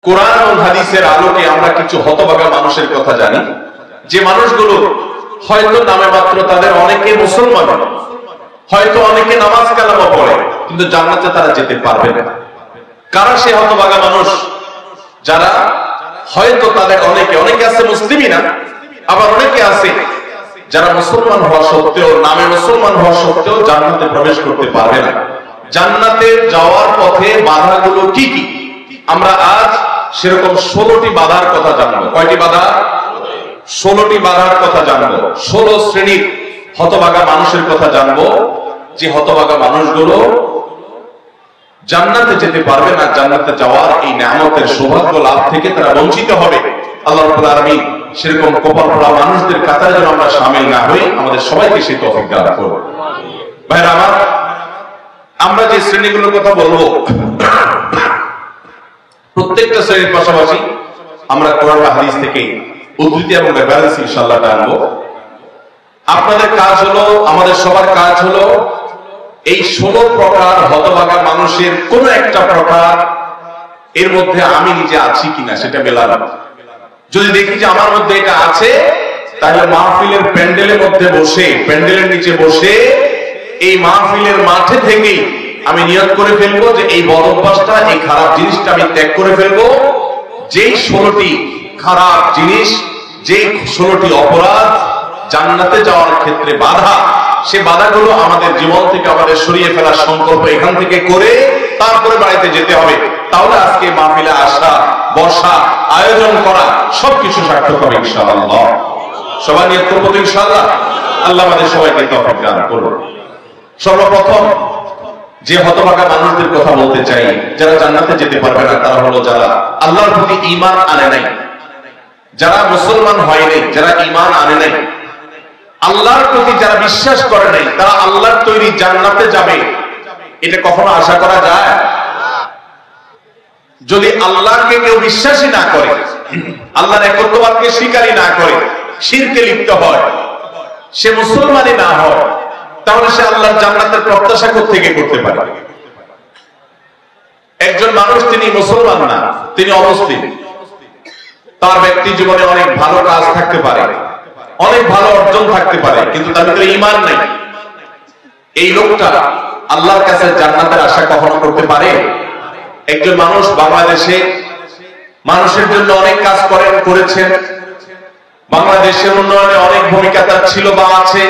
কোরআন ও হাদিসের আলোকে আমরা কিছু হতভাগা মানুষের কথা জানি, যে মানুষগুলো হয়তো নামে মাত্র তাদের অনেকে মুসলমান, হয়তো অনেকে নামাজ কালামও পড়ে, কিন্তু জান্নাতে তারা যেতে পারবে না। কারা সে হতভাগা মানুষ? যারা হয়তো তাদের অনেকে আছে মুসলিমই না, আবার অনেকে আছে যারা মুসলমান হওয়া সত্ত্বেও, নামে মুসলমান হওয়া সত্ত্বেও জান্নাতে প্রবেশ করতে পারবে না। জান্নাতে যাওয়ার পথে বাধাগুলো কি কি, আমরা আজ সেরকম 16টি বাধার কথা জানবো। কয়টি বাধা? 16টি বাধার কথা জানবো। 16 শ্রেণীর হতভাগা মানুষের কথা জানবো, যে হতভাগা মানুষগুলো জান্নাতে যেতে পারবে না। জান্নাতে যাওয়ার এই নিয়ামতের সৌভাগ্য লাভ থেকে তারা বঞ্চিত হবে। আল্লাহ রাব্বুল আলামিন সেরকম কপাল পোড়া মানুষদের কাতারে যেন আমরা শামিল না হই, আমাদের সবাইকে সেই তৌফিক দান করুন। ভাইরা আমার, আমরা যে শ্রেণীগুলোর কথা বলবো, প্রত্যেকটা শ্রেণীর পাশাপাশি আমরা কোরআন ও হাদিস থেকে উদ্ধৃতি এবং রেফারেন্স ইনশাআল্লাহ টানবো। আপনাদের কাজ হলো, আমাদের সবার কাজ হলো, এই 16 প্রকার হতভাগা মানুষের কোন একটা প্রকার এর মধ্যে আমি নিজে আছি কিনা সেটা মেলানো। যদি দেখি যে আমার মধ্যে এটা আছে, তাহলে মাহফিলের প্যান্ডেলের মধ্যে বসে, প্যান্ডেলের নিচে বসে এই মাহফিলের মাঠে থেকেই আমি নিয়ত করে ফেলবো যে এই বদ অভ্যাসটা, এই খারাপ জিনিসটা আমি ত্যাগ করে ফেলবো। যেই 16টি খারাপ জিনিস, যেই 16টি অপরাধ জান্নাতে যাওয়ার ক্ষেত্রে বাধা, সে বাধাগুলো আমাদের জীবন থেকে আমাদের সরিয়ে ফেলার সংকল্প এখান থেকে করে তারপরে বাড়িতে যেতে হবে। তাহলে আজকে মাহফিলে আসা, বসা, আয়োজন করা সবকিছু সার্থক হবে ইনশাআল্লাহ। সবাই নিয়ত করবো তো ইনশাআল্লাহ। আল্লাহ আমাদের সবাইকে তৌফিক দান করুন। সর্বপ্রথম যে হতভাগা মানুষদের কথা বলতে চাই, যারা জান্নাতে যেতে পারবে না, তারা হলো যারা আল্লাহর প্রতি ঈমান আনে নাই, যারা মুসলমান হয় নাই, যারা ঈমান আনে নাই, আল্লাহর প্রতি যারা বিশ্বাস করে নাই, তারা আল্লাহর তৈরি জান্নাতে যাবে এটা কখনো আশা করা যায়? যদি আল্লাহকে কেউ বিশ্বাসই না করে, আল্লাহর একত্ববাদকে স্বীকারই না করে, শিরকে লিপ্ত হয়, সে মুসলমানই না হয়, তাহলে সে আল্লাহর জান্নাতের প্রত্যাশা থেকে করতে পারে? একজন মানুষ তিনি মুসলমান না, তিনি অমুসলিম, তার ব্যক্তি জীবনে অনেক ভালো কাজ থাকতে পারে, অনেক ভালো অর্জন থাকতে পারে, কিন্তু তার ভিতরে ঈমান নেই। এই লোকটা আল্লাহর কাছে জান্নাতের আশা কখনো করতে পারে? একজন মানুষ বাংলাদেশে মানুষের জন্য অনেক কাজ করেছেন, বাংলাদেশের উন্নয়নে অনেক ভূমিকা তার ছিল বা আছে,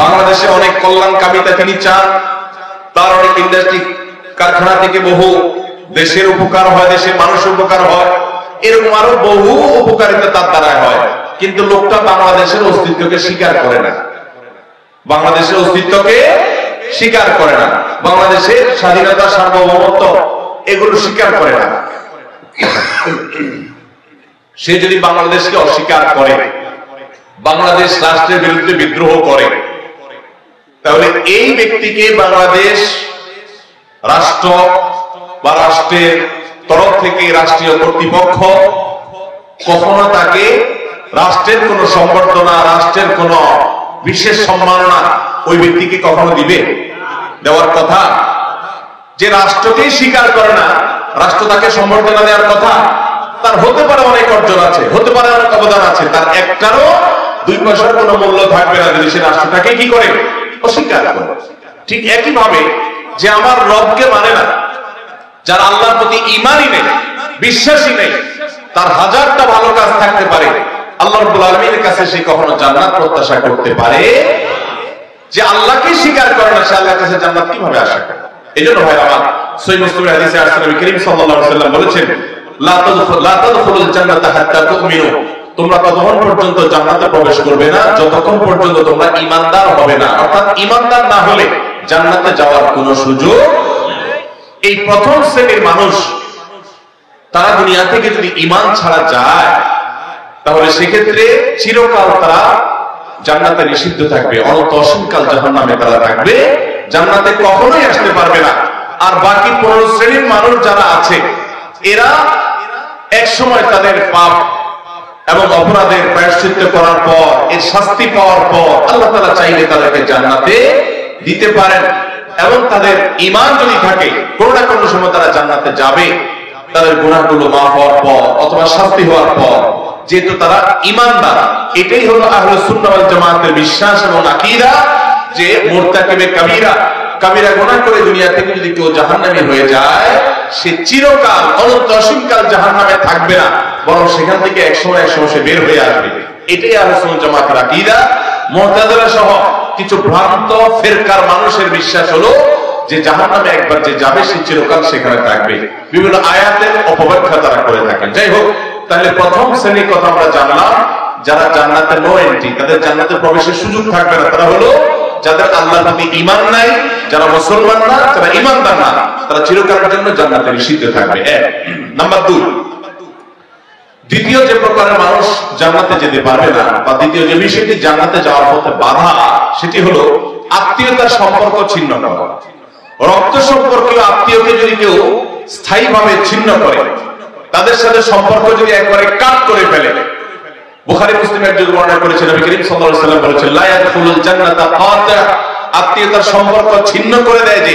বাংলাদেশে অনেক কল্যাণকামিতা তিনি চান, তার অনেক ইন্ডাস্ট্রি কারখানা থেকে বহু দেশের উপকার হয়, দেশের মানুষের উপকার হয়, এরকম আরো বহু উপকারিতা তার দ্বারা হয়, কিন্তু লোকটা বাংলাদেশের অস্তিত্বকে স্বীকার করে না, বাংলাদেশের অস্তিত্বকে স্বীকার করে না, বাংলাদেশের স্বাধীনতা, সার্বভৌমত্ব এগুলো স্বীকার করে না। সে যদি বাংলাদেশকে অস্বীকার করে, বাংলাদেশ রাষ্ট্রের বিরুদ্ধে বিদ্রোহ করে, তাহলে এই ব্যক্তিকে বাংলাদেশ রাষ্ট্র বা রাষ্ট্রের তরফ থেকে রাষ্ট্রীয় কর্তৃপক্ষ কখনো তাকে রাষ্ট্রের কোন সম্বর্ধনা, রাষ্ট্রের কোন বিশেষ সম্মাননা ওই ব্যক্তিকে কখনো দিবে? দেওয়ার কথা। যে রাষ্ট্রকেই স্বীকার করে না, রাষ্ট্র তাকে সম্বর্ধনা দেওয়ার কথা? তার হতে পারে অনেক অর্জন আছে, হতে পারে অনেক অবদান আছে, তার একটারও 2 পয়সার কোনো মূল্য থাকবে না যদি সে রাষ্ট্রটাকে কি করে? অস্বীকার করে। ঠিক একই ভাবে যে আমার রবকে মানে না, যার আল্লাহর প্রতি ঈমানই নেই, বিশ্বাসই নেই, তার হাজারটা ভালো কাজ থাকতে পারে, আল্লাহ রাব্বুল আলামিনের কাছে সে কখনো জান্নাত প্রত্যাশা করতে পারে? যে আল্লাহকে স্বীকার করে না, সে আল্লাহর কাছে জান্নাত কিভাবে আশা করে? এজন্য ভাই আমার, সহিহ মুসলিমের হাদিসে আসছে, নবী করিম সাল্লাল্লাহু আলাইহি ওয়াসাল্লাম বলেছেন, লা তাদখুলুল জান্নাতা হাত্তা তুমিনু, তোমরা ততক্ষণ পর্যন্ত জান্নাতে প্রবেশ করবে না যতক্ষণ পর্যন্ত তোমরা ঈমানদার হবে না। অর্থাৎ ঈমানদার না হলে জান্নাতে যাওয়ার কোনো সুযোগ। এই প্রথম শ্রেণীর মানুষ, তারা দুনিয়া থেকে যদি ঈমান ছাড়া যায়, তাহলে সেক্ষেত্রে চিরকাল তারা জান্নাতে নিষিদ্ধ থাকবে, অনন্ত অসীমকাল জাহান্নামে তারা থাকবে, জান্নাতে কখনোই আসতে পারবে না। আর বাকি 15 শ্রেণীর মানুষ যারা আছে, এরা এক সময় তাদের পাপ এবং অপরাধের প্রায়শ্চিত্ত করার পর, এর শাস্তি পাওয়ার পর আল্লাহ তাআলা চাইলে তাদেরকে জান্নাতে দিতে পারেন, এবং তাদের ঈমান যদি থাকে কোনো না কোনো সময় তারা জান্নাতে যাবে। তাদের গুনাহগুলো মাফ হওয়ার পর অথবা শাস্তি হওয়ার পর, যেহেতু তারা ঈমানদার। এটাই হলো আহলুস সুন্নাহ ওয়াল জামাতের বিশ্বাস এবং আকীদা, যে মুরতাকিবে কাবীরা, কাবীরা গুনাহ করে দুনিয়া থেকে যদি কেউ জাহান্নামী হয়ে যায়, সে চিরকাল অনন্ত অসীমকাল জাহান্নামে থাকবে না, বরং সেখান থেকে এক সময় সে বের হয়ে আসবে। এটাই আহলুস সুন্নাহ ওয়াল জামাতের আকীদা। মুতাজিলা সহ কিছু ভ্রান্ত ফিরকার মানুষের বিশ্বাস হলো যে জাহান্নামে একবার যে যাবে সে চিরকাল সেখানে থাকবে। বিভিন্ন আয়াতের অপব্যাখ্যা তারা করে থাকেন। যাই হোক, তাহলে প্রথম শ্রেণীর কথা আমরা জানলাম, যারা জান্নাতে নো এন্ট্রি, তাদের জান্নাতে প্রবেশের সুযোগ থাকবে না, তারা হলো যাদের আল্লাহর প্রতি ঈমান নাই, যারা মুসলমান না, যারা ঈমানদার না, তারা চিরকালের জন্য জান্নাতে নিষিদ্ধ থাকবে। নাম্বার 2, দ্বিতীয় যে প্রকারের মানুষ জান্নাতে যেতে পারবে না, বা দ্বিতীয় যে বিষয়টি জান্নাতে যাওয়ার পথে বাধা, সেটি হলো আত্মীয়তার সম্পর্ক ছিন্ন করা। রক্ত সম্পর্কীয় আত্মীয়কে যদি কেউ স্থায়ীভাবে ছিন্ন করে, তাদের সাথে সম্পর্ক যদি একবারে কাট করে ফেলে, বুখারী মুসলিমের যুগে বর্ণনা করেছেন নবী করিম সাল্লাল্লাহু আলাইহি ওয়াসাল্লাম বলেছেন, লা ইয়াদখুলুল জান্নাতা কাতা, আত্মীয়তার সম্পর্ক ছিন্ন করে দেয় যে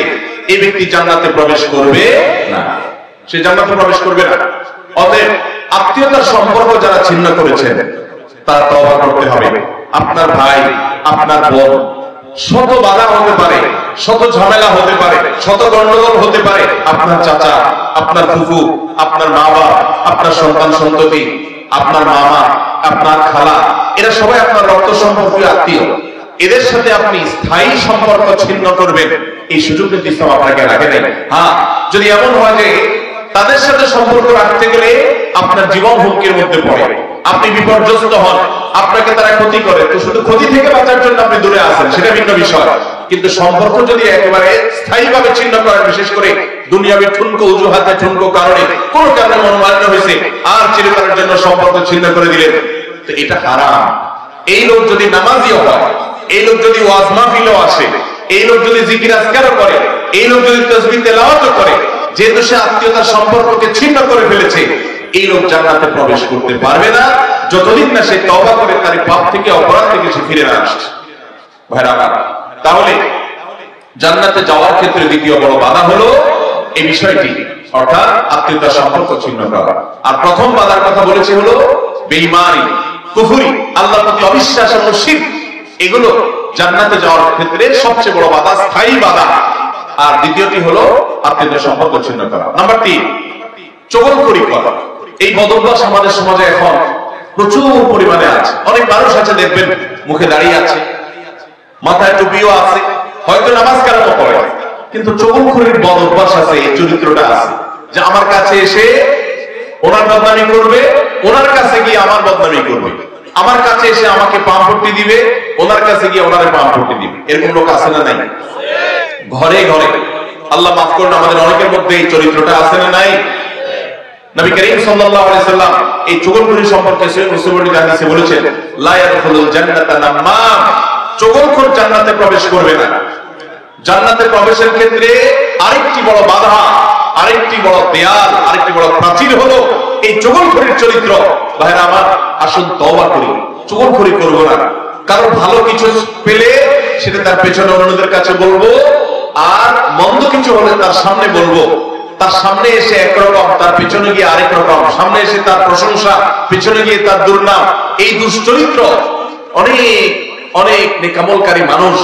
এই ব্যক্তি জান্নাতে প্রবেশ করবে না, সে জান্নাতে প্রবেশ করবে না। অতএব আত্মীয়তার সম্পর্ক যারা ছিন্ন করেছেন তারা তওবা করতে হবে। আপনার ভাই, আপনার বোন, শত বাধা হতে পারে, শত ঝামেলা হতে পারে, শত গন্ডগোল হতে পারে, আপনার চাচা, আপনার ফুফু, আপনার মা বাবা, আপনার সন্তান সন্ততি, আপনার মামা, আপনার খালা, এরা সবাই আপনার রক্ত সম্পর্কীয় আত্মীয়। এদের সাথে আপনি স্থায়ী সম্পর্ক ছিন্ন করবেন, এই সুযোগ কিন্তু ইসলাম আপনাকে রাখে নাই। হ্যাঁ, যদি এমন হয় যে তাদের সাথে সম্পর্ক রাখতে গেলে আপনার জীবন হুমকির মধ্যে পড়ে, আপনি বিপর্যস্ত হন, আপনাকে তারা ক্ষতি করে, তো শুধু ক্ষতি থেকে বাঁচার জন্য আপনি দূরে আসেন, সেটা ভিন্ন বিষয়। কিন্তু সম্পর্ক যদি একেবারে স্থায়ীভাবে ছিন্ন করেন, বিশেষ করে দুনিয়াবি ঠুনকো অজুহাতে, ঠুনকো কারণে, কোন কারণে মনোমালিন্য হয়েছে, আর চিরকালের জন্য সম্পর্ক ছিন্ন করে দিলেন, তো এটা হারাম। এই লোক যদি নামাজিও হয়, এই লোক যদি ওয়াজ মাহফিলও আসে, এই লোক যদি জিকির আজকারও করে, এই লোক যদি তাসবিহ তেলাওয়াতও করে, যেহেতু সে আত্মীয়তার সম্পর্ককে ছিন্ন করে ফেলেছে, এই লোক জান্নাতে প্রবেশ করতে পারবে না যতদিন না সে তওবা করে তার পাপ থেকে, অপরাধ থেকে সে ফিরে না আসছে। ভাইরা আমার, তাহলে জান্নাতে যাওয়ার ক্ষেত্রে দ্বিতীয় বড় বাধা হলো এই বিষয়টি, অর্থাৎ আত্মীয়তার সম্পর্ক ছিন্ন করা। আর প্রথম বাধার কথা বলেছে হলো বেঈমানি, কুফরি, আল্লাহর প্রতি অবিশ্বাস এবং শিরক। এগুলো জান্নাতে যাওয়ার ক্ষেত্রে সবচেয়ে বড় বাধা, স্থায়ী বাধা। আর দ্বিতীয়টি হলো আত্মীয়তার সম্পর্ক ছিন্ন করা। নাম্বার 3, চগলখড়ি করা। এই বদভ্যাস আমাদের সমাজে এখন প্রচুর পরিমাণে আছে। অনেক মানুষ আছে দেখবেন মুখে দাঁড়িয়ে আছে, মাথায় টুপিও আছে, হয়তো নামাজ কালামও পড়ে, কিন্তু চগলখড়ির বদভ্যাস আছে, এই চরিত্রটা আছে যে আমার কাছে এসে ওনার বদনামি করবে, ওনার কাছে গিয়ে আমার বদনামি করবে, আমার কাছে এসে আমাকে পাম্পটি দিবে, ওনার কাছে গিয়ে ওনারে পাম্পটি দিবে। এরকম লোক আছে না নাই? ঘরে ঘরে, আল্লাহ মাফ করুন, আমাদের অনেকের মধ্যে এই চরিত্রটা আছে না নাই? নবী করিম সাল্লাল্লাহু আলাইহি সাল্লাম এই চগলখড়ি সম্পর্কে সহিহ মুসলিমের হাদিসে বলেছেন, লা ইয়াদখুলুল জান্নাতা নাম্মাম, চগলখড় জান্নাতে প্রবেশ করবে না। জান্নাতে প্রবেশের ক্ষেত্রে আরেকটি বড় বাধা, আরেকটি বড় দেয়াল, আরেকটি বড় প্রাচীর হলো এই চগলখড়ির চরিত্র। ভাইরা আমার, আসুন তওবা করি, চগলখড়ি করব না। কারণ ভালো কিছু পেলে সেটা তার পেছনে অন্যদের কাছে বলবো, আর মন্দ কিছু হলে তার সামনে বলবো। তার সামনে এসে একরকম, তার পেছনে গিয়ে আরেক রকম, সামনে এসে তার প্রশংসা, পেছনে গিয়ে তার দুর্নাম। এই দুশ্চরিত্র অনেক অনেক নেকামলকারী মানুষ,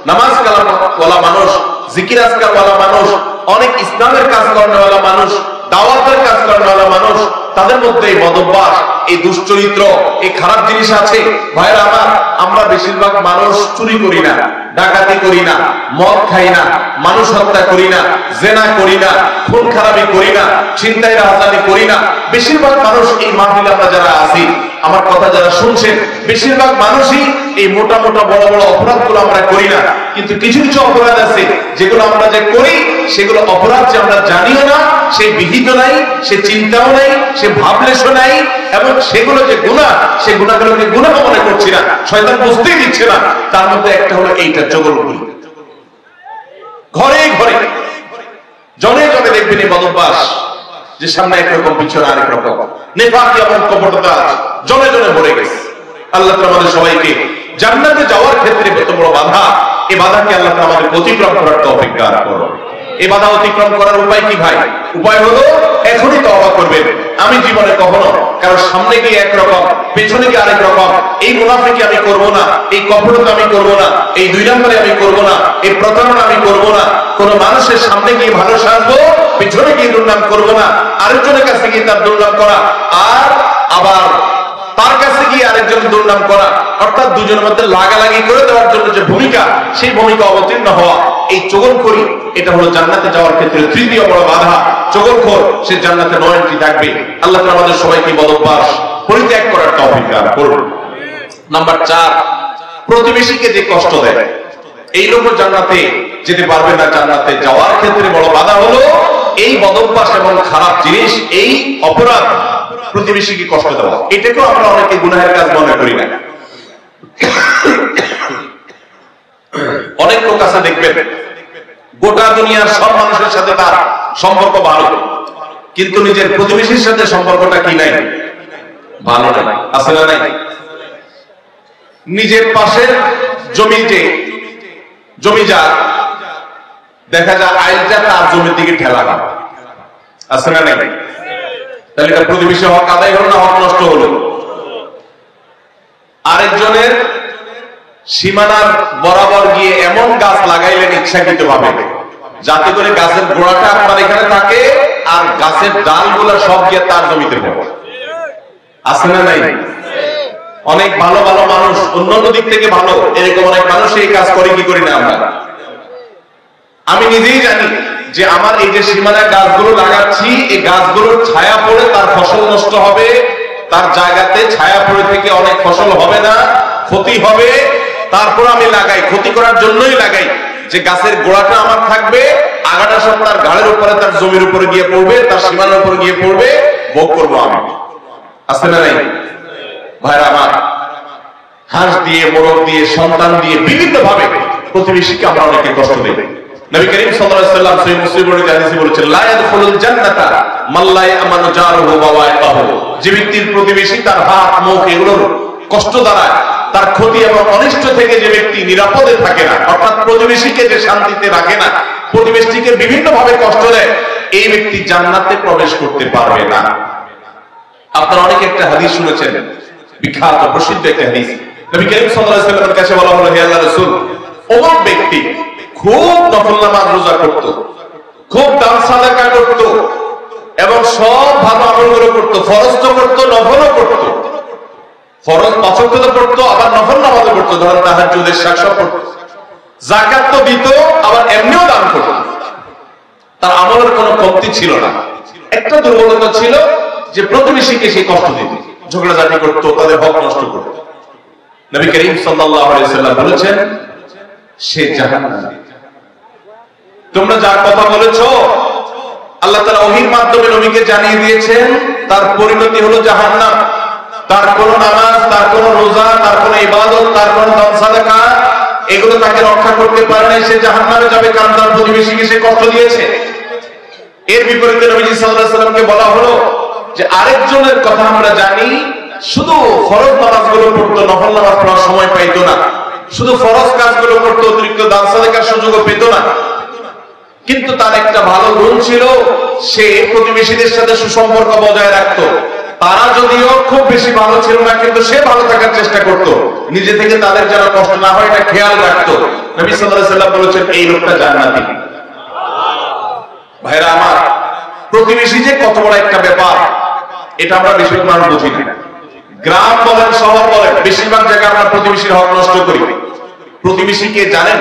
নামাজ কালামওয়ালা মানুষ, জিকির আজকারওয়ালা মানুষ, অনেক ইসলামের কাজ করানোওয়ালা মানুষ, দাওয়াতের কাজ করানোওয়ালা মানুষ, তাদের মধ্যে এই বদভ্যাস, এই দুশ্চরিত্র, এই খারাপ জিনিস আছে। ভাইরা আমার, আমরা বেশিরভাগ মানুষ চুরি করি না, ডাকাতি করি না, মদ খাই না, মানুষ হত্যা করি না, জেনা করি না, খুন খারাপি করি না, ছিনতাই রাহাজানি করি না। বেশিরভাগ মানুষ এই মাহফিলে আমরা যারা আছি, আমার কথা যারা শুনছেন, বেশিরভাগ মানুষই এই মোটা মোটা বড় বড় অপরাধগুলো আমরা করি না। কিন্তু কিছু কিছু অপরাধ আছে যেগুলো আমরা যে করি, সেগুলো অপরাধ যে আমরা জানিও না, সে বিহিত নাই, সে চিন্তাও নাই, সে ভাবলেশও নাই, এবং সেগুলো যে গুনাহ, সে গুনাহগুলোকে গুনাহ মনে করছি না, শয়তান বুঝতেই দিচ্ছে না। তার মধ্যে একটা হলো এইটা, চগলখড়ি। ঘরে ঘরে, জনে জনে দেখবেন এই বদভ্যাস, যে সামনে একরকম, পিছনে আরেক রকম, নেফাক এবং কপটতা জনে জনে ভরে গেছে। আল্লাহ তাআলা আমাদের সবাইকে জান্নাতে যাওয়ার ক্ষেত্রে কত বড় বাধা, এই বাধাকে আল্লাহ তাআলা আমাদের অতিক্রম করার তৌফিক দান করুন। এই বাধা অতিক্রম করার উপায় কি ভাই? উপায় হলো এখনই তওবা করবেন। আমি জীবনে কখনো কারণ সামনে গিয়ে একরকম পেছনে গিয়ে আরেক রকম, এই মুনাফিকি আমি করব না, এই কপটতা আমি করব না, এই দুই নম্বরে আমি করব না, এই প্রতারণা আমি করব না, কোন মানুষের সামনে গিয়ে ভালো সাজবো, পেছনে গিয়ে দুর্নাম করব না, আরেকজনের কাছে গিয়ে তার দুর্নাম করা, আর আবার তার কাছে গিয়ে আরেকজনের দুর্নাম করা, অর্থাৎ দুজনের মধ্যে লাগালাগি করে দেওয়ার জন্য যে ভূমিকা, সেই ভূমিকা অবতীর্ণ হওয়া, এই চগলখড়ি, এটা হলো জান্নাতে যাওয়ার ক্ষেত্রে তৃতীয় বড় বাধা। চগলখড়, সে জান্নাতে নো এন্ট্রি থাকবে। আল্লাহ তাআলা আমাদের সবাইকে বদঅভ্যাস পরিত্যাগ করার তৌফিক দান করুন। নাম্বার 4, প্রতিবেশীকে যে কষ্ট দেয়, এই লোক জান্নাতে যেতে পারবে না। জান্নাতে যাওয়ার ক্ষেত্রে বড় বাধা হলো এই বদঅভ্যাস এবং খারাপ জিনিস, এই অপরাধ, প্রতিবেশীকে কষ্ট দেওয়া। এটাকেও আমরা অনেকে গুনাহের কাজ মনে করি না। অনেক লোক আছে দেখবেন গোটা দুনিয়ার সব মানুষের সাথে তার সম্পর্ক ভালো, কিন্তু নিজের প্রতিবেশীর সাথে সম্পর্কটা কি নাই? ভালো নাই। আছে না নাই? নিজের পাশের জমি যার, দেখা যায় আইলটা তার জমির দিকে ঠেলা না। আছে না নাই? তাহলে এটা প্রতিবেশী হক আদায় হলো না হক নষ্ট হলো? আরেকজনের সীমানার বরাবর গিয়ে এমন গাছ লাগাইলেন ইচ্ছাকৃত ভাবে, যাতে করে গাছের গোড়াটা আপনার এখানে থাকে আর গাছের ডালগুলো সব গিয়ে তার জমিতে পড়ে। আছে না নাই? অনেক ভালো ভালো মানুষ, অন্যান্য দিক থেকে ভালো, এরকম অনেক মানুষ এই কাজ করে কি করি না আমরা? আমি নিজেই জানি যে আমার এই যে সীমানায় গাছগুলো লাগাচ্ছি, এই গাছগুলোর ছায়া পড়ে তার ফসল নষ্ট হবে, তার জায়গাতে ছায়া পড়ে থেকে অনেক ফসল হবে না, ক্ষতি হবে। তারপর আমি লাগাই, ক্ষতি করার জন্যই লাগাই, যে গাছের গোড়াটা আমার থাকবে, আগাটা সব তার ঘাড়ের উপরে, তার জমির উপরে গিয়ে পড়বে, তার সীমানার উপরে গিয়ে পড়বে, ভোগ করবো আমি। আছে না নাই? ভাইরা আমার, হাঁস দিয়ে, মোরগ দিয়ে, সন্তান দিয়ে, বিভিন্ন ভাবে প্রতিবেশীকে আমরা অনেকে কষ্ট দেই। নবী করিম সাল্লাল্লাহু আলাইহি ওয়াসাল্লাম সহিহ মুসলিমের হাদিসে বলেছেন, লা ইয়াদখুলুল জান্নাতা মান লা ইয়ামানু জারুহু ওয়া ওয়াইকাহু। যে ব্যক্তির প্রতিবেশী তার হাত, মুখ এগুলোর কষ্ট দ্বারা, তার ক্ষতি এবং অনিষ্ট থেকে যে ব্যক্তি নিরাপদে থাকে না, অর্থাৎ প্রতিবেশীকে যে শান্তিতে রাখে না, প্রতিবেশীকে বিভিন্ন ভাবে কষ্ট দেয়, এই ব্যক্তি জান্নাতে প্রবেশ করতে পারবে না। আপনারা অনেক একটা হাদিস শুনেছেন, বিখ্যাত প্রসিদ্ধ একটা হাদিস। নবী করিম সাল্লাল্লাহু আলাইহি ওয়াসাল্লামের কাছে বলা হলো, হে আল্লাহর রাসূল, অমুক ব্যক্তি খুব নফল নামাজ রোজা করত, খুব দান সাদাকা করত, এবং সব ভালো আমলগুলো করত, ফরজ তো করত, নফলও করত, ফরজ ৫ ওয়াক্ত করত, আবার নফল নামাজও করত, ধরেন তাহাজ্জুদ, ইশরাক সব করত, যাকাত তো দিত, আবার এমনিও দান করত। তার আমলের কোনো কমতি ছিল না। একটা দুর্বলতা ছিল যে প্রতিবেশীকে সে কষ্ট দিত, ঝগড়াঝাটি করত, তাদের হক নষ্ট করত। নবী করিম সাল্লাল্লাহু আলাইহি ওয়াসাল্লাম বলেছেন, সে জাহান্নামী। তোমরা যার কথা বলেছো, আল্লাহ তাআলা ওহীর মাধ্যমে নবীকে জানিয়ে দিয়েছেন, তার পরিণতি হলো জাহান্নাম। তার কোন নামাজ, তার কোন রোজা, তার কোন ইবাদত, তার কোন দান সাদাকা, এগুলো তাকে রক্ষা করতে পারে না, সে জাহান্নামে যাবে, কারণ তার প্রতিবেশীকে সে কষ্ট দিয়েছে। এর বিপরীতে নবীজি সাল্লাল্লাহু আলাইহি ওয়াসাল্লামকে বলা হলো যে আরেকজনের কথা আমরা জানি, শুধু ফরজ নামাজগুলো পড়তো, নফল নামাজ পড়ার সময় পাইতো না, শুধু ফরজ কাজগুলো করতো, অতিরিক্ত দান সাদাকার সুযোগও পেত না, কিন্তু তার একটা ভালো গুণ ছিল, সে প্রতিবেশীদের সাথে সুসম্পর্ক বজায় রাখতো। তারা যদিও খুব বেশি ভালো ছিল না, কিন্তু সে ভালো থাকার চেষ্টা করত, নিজে থেকে তাদের যেন কষ্ট না হয় এটা খেয়াল রাখতো। নবী সাল্লাল্লাহু আলাইহি ওয়াসাল্লাম বলেছেন, এই লোকটা জান্নাতি। ভাইরা আমার, প্রতিবেশী যে কত বড় একটা ব্যাপার, এটা আমরা বেশিরভাগ মানুষ বুঝি না। গ্রাম বলেন, শহর বলেন, বেশিরভাগ জায়গায় আমরা প্রতিবেশীর হক নষ্ট করি। প্রতিবেশীকে জানেন?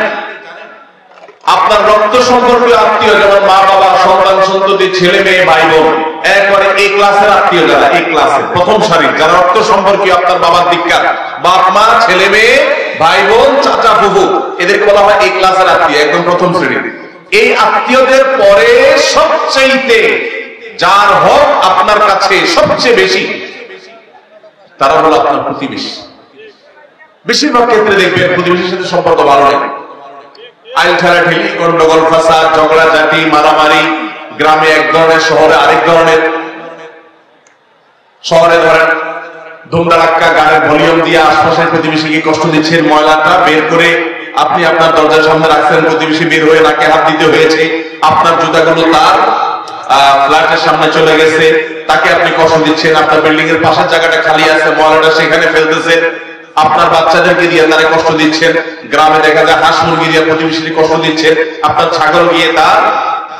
আপনার রক্ত সম্পর্কীয় আত্মীয়, যেমন মা বাবা, সন্তান সন্ততি, ছেলে মেয়ে, ভাই বোন, একবারে এই ক্লাসের আত্মীয় যারা, এই ক্লাসের প্রথম সারির যারা রক্ত সম্পর্কীয়, আপনার বাবার দিককার, বাপ মা, ছেলে মেয়ে, ভাই বোন, চাচা ফুফু, এদেরকে বলা হয় এই ক্লাসের আত্মীয়, একদম প্রথম শ্রেণীর। এই আত্মীয়দের পরে সবচেয়ে যার হক আপনার কাছে সবচেয়ে বেশি, তারা হলো আপনার প্রতিবেশী। বেশিরভাগ ক্ষেত্রে দেখবেন প্রতিবেশীর সাথে সম্পর্ক ভালো নেই, আইল ঠেলাঠেলি, গন্ডগোল, ফাসাদ, ঝগড়াঝাটি, মারামারি, গ্রামে এক ধরনের, শহরে আরেক ধরনের। শহরে ধরেন ধুমধাড়াক্কা গানের ভলিউম দিয়ে আশপাশের প্রতিবেশীকে কষ্ট দিচ্ছেন, ময়লাটা বের করে আপনি আপনার দরজার সামনে রাখছেন, প্রতিবেশী বের হয়ে নাকে হাত দিতে হয়েছে, আপনার জুতাগুলো তার ফ্ল্যাটের সামনে চলে গেছে, তাকে আপনি কষ্ট দিচ্ছেন, আপনার বিল্ডিং এর পাশের জায়গাটা খালি আছে, ময়লাটা সেখানে ফেলতেছেন, আপনার বাচ্চাদেরকে দিয়ে তারা কষ্ট দিচ্ছেন, গ্রামে দেখা যায় হাঁস মুরগি দিয়ে প্রতিবেশীকে কষ্ট দিচ্ছেন, আপনার ছাগল গিয়ে তার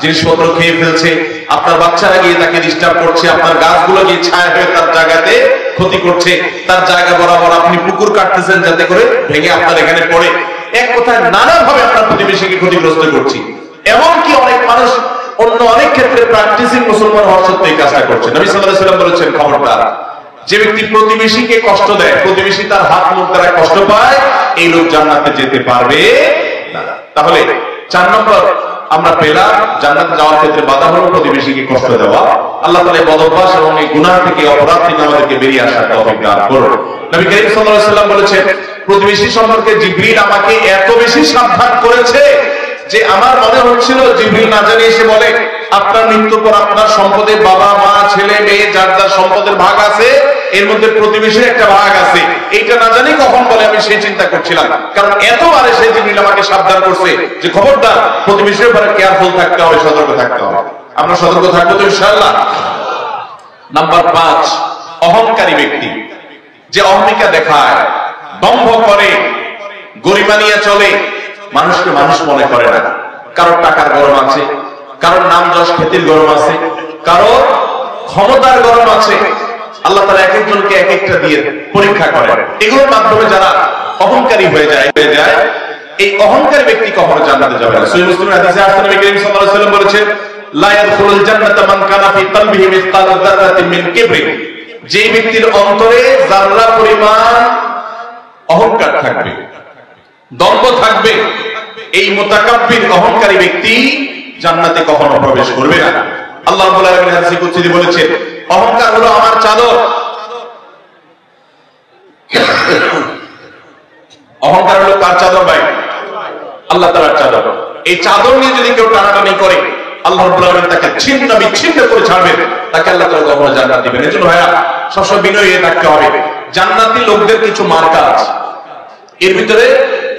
জিনিসপত্র খেয়ে ফেলছে, আপনার বাচ্চারা গিয়ে তাকে ডিস্টার্ব করছে, আপনার গাছগুলো গিয়ে ছায়া হয়ে তার জায়গাতে ক্ষতি করছে, তার জায়গা বরাবর আপনি পুকুর কাটতেছেন যাতে করে ভেঙে আপনার এখানে পড়ে, এক কথায় নানাভাবে আপনার প্রতিবেশীকে ক্ষতিগ্রস্ত করছি। এমনকি অনেক মানুষ অন্য অনেক ক্ষেত্রে প্র্যাকটিসিং মুসলমান হওয়ার সত্ত্বেও এই কাজটা করছে। নবী সাল্লাল্লাহু আলাইহি ওয়াসাল্লাম বলেছেন, খবরদার, যে ব্যক্তি প্রতিবেশীকে কষ্ট দেয়, প্রতিবেশী তার হাত মুখ দ্বারা কষ্ট পায়, এই লোক জান্নাতে যেতে পারবে না। তাহলে 4 নম্বর আমরা পেলাম, জান্নাতে যাওয়ার ক্ষেত্রে বাধা হলো প্রতিবেশীকে কষ্ট দেওয়া। আল্লাহ তাআলা এই বদঅভ্যাস এবং এই গুনাহ থেকে, অপরাধ থেকে আমাদেরকে বেরিয়ে আসার তৌফিক দান করুন। নবী করিম সাল্লাল্লাহু আলাইহি ওয়াসাল্লাম বলেছেন, প্রতিবেশী সম্পর্কে জিবরিল আমাকে এত বেশি সাবধান করেছে যে আমার মনে হচ্ছিল জিবরিল না জানি এসে বলে, আপনার মৃত্যুর পর আপনার সম্পদে বাবা মা ছেলে মেয়ে যার যার সম্পদের ভাগ আছে, এর মধ্যে প্রতিবেশীর একটা ভাগ আছে, এইটা না জানি কখন বলে আমি সেই চিন্তা করছিলাম। কারণ এতবারে সেই জিবরিল আমাকে সাবধান করছে যে খবরদার, প্রতিবেশীর ব্যাপারে কেয়ারফুল থাকতে হবে, সতর্ক থাকতে হবে। আমরা সতর্ক থাকবো তো ইনশাআল্লাহ। নাম্বার 5, অহংকারী ব্যক্তি, যে অহমিকা দেখায়, দম্ভ করে, গরিমা নিয়ে চলে, মানুষকে মানুষ মনে করে না। কারোর টাকার গরম আছে, কারোর নাম যশ খ্যাতির গরম আছে, কারোর ক্ষমতার গরম আছে। আল্লাহ তাআলা এক একজনকে এক একটা দিয়ে পরীক্ষা করেন। এগুলোর মাধ্যমে যারা অহংকারী হয়ে যায়, এই অহংকারী ব্যক্তি কখনো জান্নাতে যাবে না। সহিহ মুসলিমের হাদিসে আসছে, নবী করিম সাল্লাল্লাহু আলাইহি ওয়াসাল্লাম বলেছেন, লা ইয়াদখুলুল জান্নাতা মান কানা ফি কলবিহি মিসকালু যাররাতিন মিন কিবরিন, যে ব্যক্তির অন্তরে যাররা পরিমাণ অহংকার থাকবে, দম্ভ থাকবে, এই মুতাকাব্বির অহংকারী ব্যক্তি জান্নাতে কখনো প্রবেশ করবে না। আল্লাহ রাব্বুল আলামিন হাদিসে কুদসি বলেছেন, অহংকার হলো আমার চাদর। অহংকার হলো কার চাদর ভাই? আল্লাহ তাআলার চাদর। এই চাদর নিয়ে যদি কেউ টানাটানি করে, আল্লাহ রাব্বুল আলামিন তাকে ছিন্ন বিচ্ছিন্ন করে ছাড়বেন, তাকে আল্লাহ তাআলা কখনো জান্নাত দিবেন। এজন্য ভাইয়া সবসময় বিনয়ী হয়ে থাকতে হবে। জান্নাতি লোকদের কিছু মার্কা আছে, এর ভিতরে